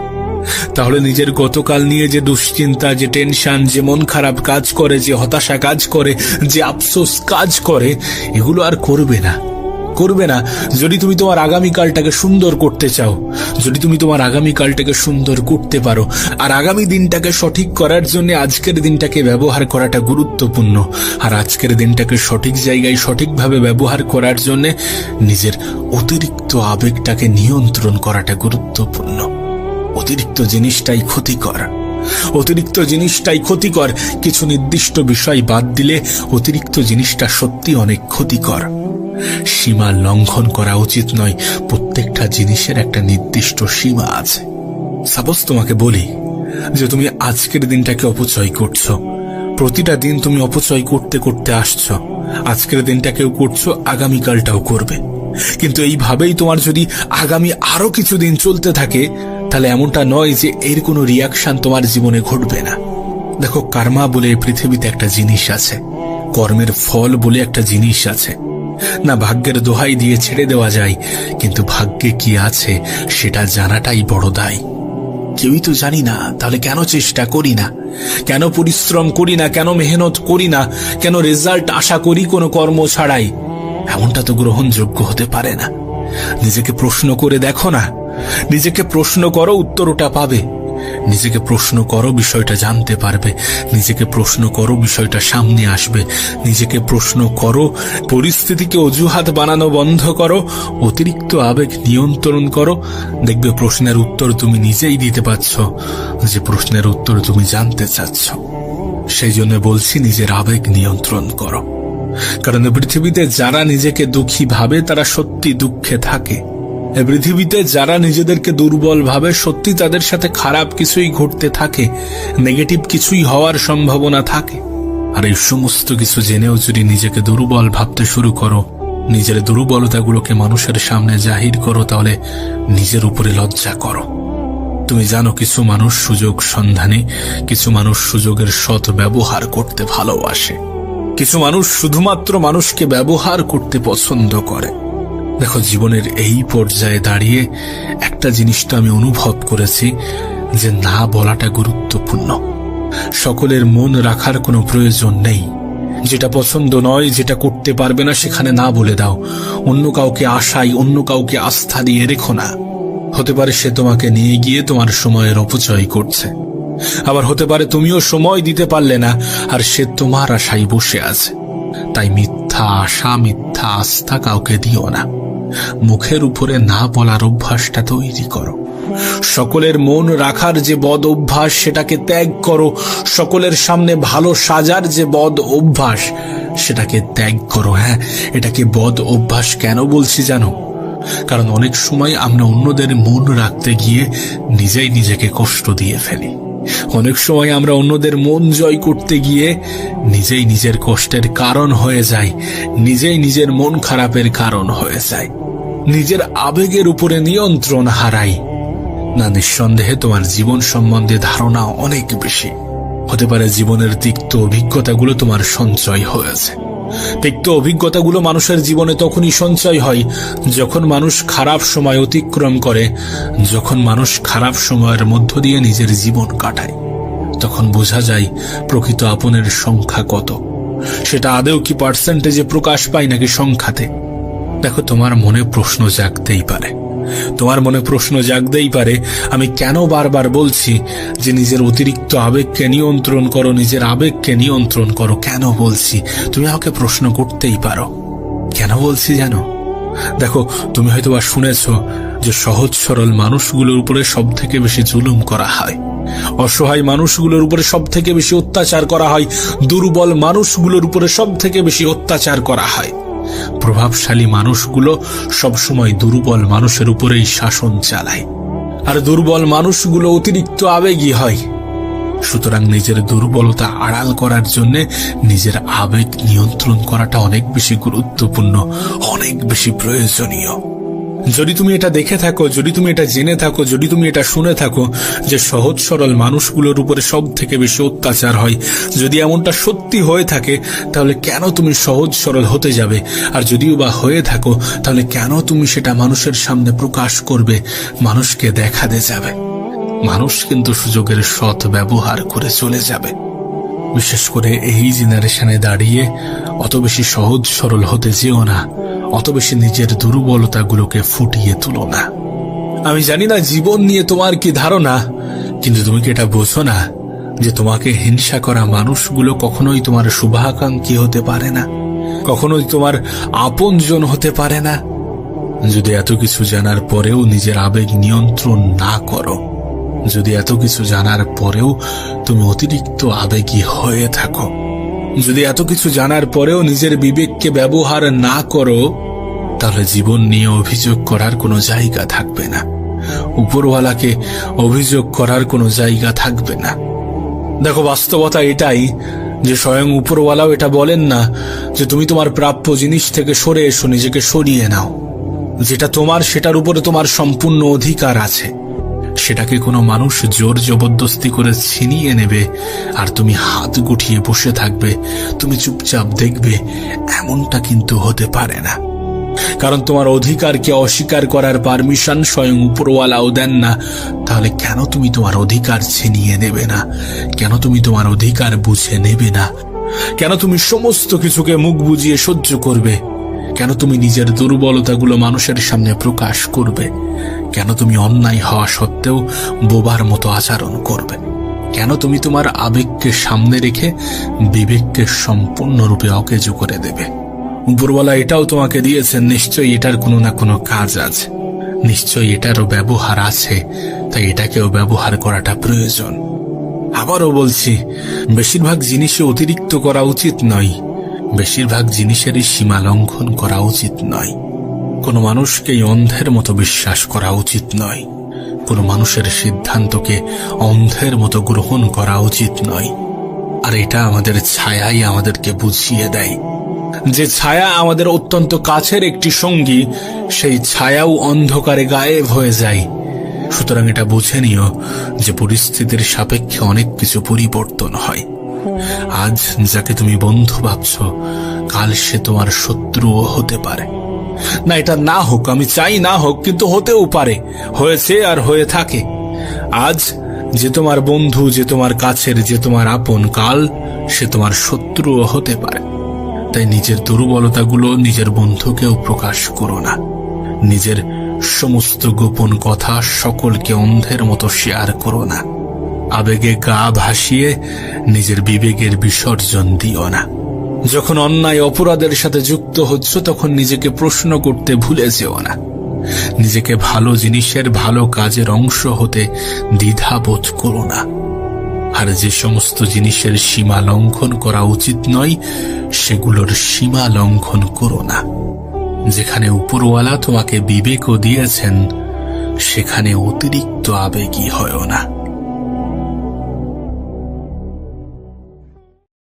তাহলে নিজের গতকাল নিয়ে যে দুশ্চিন্তা, যে টেনশন, যে মন খারাপ কাজ করে, যে হতাশা কাজ করে, যে আফসোস কাজ করে, এগুলো আর করবে না। যদি তুমি তোমার আগামীকালটাকে সুন্দর করতে চাও, যদি তুমি তোমার আগামীকালটাকে সুন্দর করতে পারো, আর আগামী দিনটাকে সঠিক করার জন্য আজকের দিনটাকে ব্যবহার করাটা গুরুত্বপূর্ণ। আর আজকের দিনটাকে সঠিক জায়গায় সঠিকভাবে ব্যবহার করার জন্য নিজের অতিরিক্ত আবেগটাকে নিয়ন্ত্রণ করাটা গুরুত্বপূর্ণ। অতিরিক্ত জিনিসটাই ক্ষতিকর। কিছু নির্দিষ্ট বিষয় বাদ দিলে অতিরিক্ত জিনিসটা সত্যি অনেক ক্ষতিকর। সীমা লঙ্ঘন করা উচিত নয়। প্রত্যেকটা জিনিসের একটা নির্দিষ্ট সীমা আছে। সাপোজ তোমাকে বলি যে তুমি আজকের দিনটাকে অপচয় করছো, প্রতিটা দিন তুমি অপচয় করতে করতে আসছো, আজকের দিনটাকেও করছো, আগামীকালটাও করবে। কিন্তু এইভাবেই তোমার যদি আগামী আরো কিছুদিন চলতে থাকে, তাহলে এমনটা নয় যে এর কোনো রিয়াকশন তোমার জীবনে ঘটবে না। দেখো, কার্মা বলে পৃথিবীতে একটা জিনিস আছে, কর্মের ফল বলে একটা জিনিস আছে। না ভাগ্যের দোহাই দিয়ে ছেড়ে দেওয়া যায়, কিন্তু ভাগ্যে কি আছে সেটা জানাটাই বড় দায়। কেউই তো জানি না, তাহলে কেন চেষ্টা করি না, কেন পরিশ্রম করি না, কেন মেহনত করি না, কেন রেজাল্ট আশা করি কোনো কর্ম ছাড়াই? এমনটা তো গ্রহণযোগ্য হতে পারে না। নিজেকে প্রশ্ন করে দেখো না, নিজেকে প্রশ্ন করো, উত্তর ওটা পাবে। নিজেকে প্রশ্ন করো, বিষয়টা জানতে পারবে। নিজেকে প্রশ্ন করো, বিষয়টা সামনে আসবে। নিজেকে প্রশ্ন করো, পরিস্থিতিকে অজুহাত বানানো বন্ধ করো, অতিরিক্ত আবেগ নিয়ন্ত্রণ করো। দেখবে প্রশ্নের উত্তর তুমি নিজেই দিতে পারছ, যে প্রশ্নের উত্তর তুমি জানতে চাচ্ছ। সেই জন্য বলছি, নিজের আবেগ নিয়ন্ত্রণ করো। কারণ পৃথিবীতে যারা নিজেকে দুঃখী ভাবে তারা সত্যি দুঃখে থাকে। পৃথিবীতে যারা নিজেদেরকে দুর্বল ভাবে, সত্যি তাদের সাথে খারাপ কিছুই ঘটতে থাকে, নেগেটিভ কিছুই হওয়ার সম্ভাবনা থাকে। আর এই সমস্ত কিছু জেনেও যদি নিজেকে দুর্বল ভাবতে শুরু করো, নিজের দুর্বলতাগুলোকে মানুষের সামনে জাহির করো, তাহলে নিজের উপরে লজ্জা করো। তুমি জানো, কিছু মানুষ সুযোগ সন্ধানী, কিছু মানুষ সুযোগের সৎ ব্যবহার করতে ভালোবাসে, কিছু মানুষ শুধুমাত্র মানুষকে ব্যবহার করতে পছন্দ করে। দেখো, জীবনের এই পর্যায়ে দাঁড়িয়ে একটা জিনিস তো আমি অনুভব করেছি, যে না বলাটা গুরুত্বপূর্ণ। সকলের মন রাখার কোনো প্রয়োজন নেই। যেটা পছন্দ নয়, যেটা করতে পারবে না, সেখানে না বলে দাও। অন্য কাউকে আশায়, অন্য কাউকে আস্থা দিয়ে রেখো না। হতে পারে সে তোমাকে নিয়ে গিয়ে তোমার সময়ের অপচয় করছে, আবার হতে পারে তুমিও সময় দিতে পারলে না আর সে তোমার আশায় বসে আছে। তাই মিথ্যা আশা, মিথ্যা আস্থা কাউকে দিও না। মুখের উপরে না বলার অভ্যাসটা তৈরি করো। সকলের মন রাখার যে বদ অভ্যাস, সেটাকে ত্যাগ করো। সকলের সামনে ভালো সাজার যে বদ অভ্যাস, সেটাকে ত্যাগ করো। হ্যাঁ, এটাকে বদ অভ্যাস কেন বলছি জানো? কারণ অনেক সময় আমরা অন্যদের মন রাখতে গিয়ে নিজেই নিজেকে কষ্ট দিয়ে ফেলি। অনেক সময় আমরা অন্যদের মন জয় করতে গিয়ে নিজেই নিজের কষ্টের কারণ হয়ে যাই, নিজেই নিজের মন খারাপের কারণ হয়ে যায়, নিজের আবেগের উপরে নিয়ন্ত্রণ হারাই। না, নিঃসন্দেহে তোমার জীবন সম্বন্ধে ধারণা অনেক বেশি। হতে পারে জীবনের তিক্ত অভিজ্ঞতাগুলো তোমার সঞ্চয় হয়েছে। তিক্ত অভিজ্ঞতাগুলো মানুষের জীবনে তখনই সঞ্চয় হয় যখন মানুষ খারাপ সময় অতিক্রম করে, যখন মানুষ খারাপ সময়ের মধ্য দিয়ে নিজের জীবন কাটায়। তখন বোঝা যায় প্রকৃত আপনের সংখ্যা কত। সেটা আদৌ কি পার্সেন্টেজে প্রকাশ পায় নাকি সংখ্যাতে? দেখো, তোমার মনে প্রশ্ন জাগতেই পারে, তোমার মনে প্রশ্ন জাগতেই পারে, আমি কেন বারবার বলছি যে নিজের অতিরিক্ত আবেগকে নিয়ন্ত্রণ করো, নিজের আবেগকে নিয়ন্ত্রণ করো। কেন বলছি তুমি আমাকে প্রশ্ন করতেই পারো। কেন বলছি জানো? দেখো, তুমি হয়তো বা শুনেছ যে সহজ সরল মানুষগুলোর উপরে সব থেকে বেশি জুলুম করা হয়, অসহায় মানুষগুলোর উপরে সব থেকে বেশি অত্যাচার করা হয়, দুর্বল মানুষগুলোর উপরে সব থেকে বেশি অত্যাচার করা হয়। প্রভাবশালী মানুষগুলো সবসময় দুর্বল মানুষের উপরেই শাসন চালায়, আর দুর্বল মানুষগুলো অতিরিক্ত আবেগী হয়। সুতরাং নিজের দুর্বলতা আড়াল করার জন্য নিজের আবেগ নিয়ন্ত্রণ করাটা অনেক বেশি গুরুত্বপূর্ণ, অনেক বেশি প্রয়োজনীয়। যদি তুমি এটা দেখে থাকো, যদি তুমি এটা জেনে থাকো, যদি তুমি এটা শুনে থাকো যে সহজ সরল মানুষগুলোর উপরে সব থেকে বেশি অত্যাচার হয়, যদি এমনটা সত্যি হয়ে থাকে, তাহলে কেন তুমি সহজ সরল হতে যাবে? আর যদিও বা হয়ে থাকো, তাহলে কেন তুমি সেটা মানুষের সামনে প্রকাশ করবে, মানুষকে দেখাতে যাবে? মানুষ কিন্তু সুযোগের সৎ ব্যবহার করে চলে যাবে। বিশেষ করে এই জেনারেশনে দাঁড়িয়ে অত বেশি সহজ সরল হতে যেও না, অত বেশি নিজের দুর্বলতাগুলোকে ফুটিয়ে তুলো না। আমি জানি না জীবন নিয়ে তোমার কি ধারণা, কিন্তু তুমি কি এটা বোঝো না যে তোমাকে হিংসা করা মানুষগুলো কখনোই তোমার শুভাকাঙ্ক্ষী হতে পারে না, কখনোই তোমার আপনজন হতে পারে না? যদি এত কিছু জানার পরেও নিজের আবেগ নিয়ন্ত্রণ না করো, যদি এত কিছু জানার পরেও তুমি অতিরিক্ত আবেগী হয়ে থাকো, যদি এত কিছু জানার পরেও নিজের বিবেককে ব্যবহার না করো, তাহলে জীবন নিয়ে অভিযোগ করার কোনো জায়গা থাকবে না, উপরওয়ালাকে অভিযোগ করার কোনো জায়গা থাকবে না। দেখো, বাস্তবতা এটাই যে স্বয়ং উপরওয়ালাও এটা বলেন না যে তুমি তোমার প্রাপ্য জিনিস থেকে সরে এসো, নিজেকে সরিয়ে নাও। যেটা তোমার, সেটার উপরে তোমার সম্পূর্ণ অধিকার আছে। সেটাকে কোনো মানুষ জোর জবরদস্তি করে ছিনিয়ে নেবে আর তুমি হাত গুটিয়ে বসে থাকবে, তুমি চুপচাপ দেখবে, এমনটা কিন্তু হতে পারে না। কারণ তোমার অধিকারকে অস্বীকার করার পারমিশন স্বয়ং উপরওয়ালাও দেন না। তাহলে কেন তুমি তোমার অধিকার ছিনিয়ে নেবে না? কেন তুমি তোমার অধিকার বুঝে নেবে না? কেন তুমি সমস্ত কিছুকে মুখ বুজিয়ে সহ্য করবে? কেন তুমি নিজের দুর্বলতাগুলো মানুষের সামনে প্রকাশ করবে? কেন তুমি অন্যায় হওয়া সত্ত্বেও বোবার মতো আচরণ করবে? কেন তুমি তোমার আবেগকে সামনে রেখে বিবেককে সম্পূর্ণরূপে অকেজো করে দেবে? উপরওয়ালা এটাও তোমাকে দিয়েছেন, নিশ্চয়ই এটার কোনো না কোনো কাজ আছে, নিশ্চয়ই এটারও ব্যবহার আছে, তাই এটাকেও ব্যবহার করাটা প্রয়োজন। আবারও বলছি, বেশিরভাগ জিনিসে অতিরিক্ত করা উচিত নয়, বেশিরভাগ জিনিসেরই সীমা লঙ্ঘন করা উচিত নয়। কোনো মানুষকেই অন্ধের মতো বিশ্বাস করা উচিত নয়, কোনো মানুষের সিদ্ধান্তকে অন্ধের মতো গ্রহণ করা উচিত নয়। আর এটা আমাদের ছায়াই আমাদেরকে বুঝিয়ে দেয়। যে ছায়া আমাদের অত্যন্ত কাছের একটি সঙ্গী, সেই ছায়াও অন্ধকারে গায়েব হয়ে যায়। সুতরাং এটা বুঝে নিও যে পরিস্থিতির সাপেক্ষে অনেক কিছু পরিবর্তন হয়। আজ যাকে তুমি বন্ধু ভাবছ, কাল সে তোমার শত্রুও হতে পারে। না, এটা না হোক, আমি চাই না হোক, কিন্তু হতেও পারে, হয়েছে আর হয়ে থাকে। আজ যে তোমার বন্ধু, যে তোমার কাছের, যে তোমার আপন, কাল সে তোমার শত্রুও হতে পারে। তাই নিজের দুর্বলতাগুলো নিজের বন্ধুকেও প্রকাশ করো না। নিজের সমস্ত গোপন কথা সকলকে অন্ধের মতো শেয়ার করো না। আবেগে গা ভাসিয়ে নিজের বিবেকের বিসর্জন দিও না। যখন অন্যায় অপরাধের সাথে যুক্ত হচ্ছ, তখন নিজেকে প্রশ্ন করতে ভুলে যেও না। নিজেকে ভালো জিনিসের, ভালো কাজের অংশ হতে দ্বিধাবোধ করো না। আর যে সমস্ত জিনিসের সীমা লঙ্ঘন করা উচিত নয়, সেগুলোর সীমা লঙ্ঘন করো না। যেখানে উপরওয়ালা তোমাকে বিবেকও দিয়েছেন, সেখানে অতিরিক্ত আবেগী হয়ো না।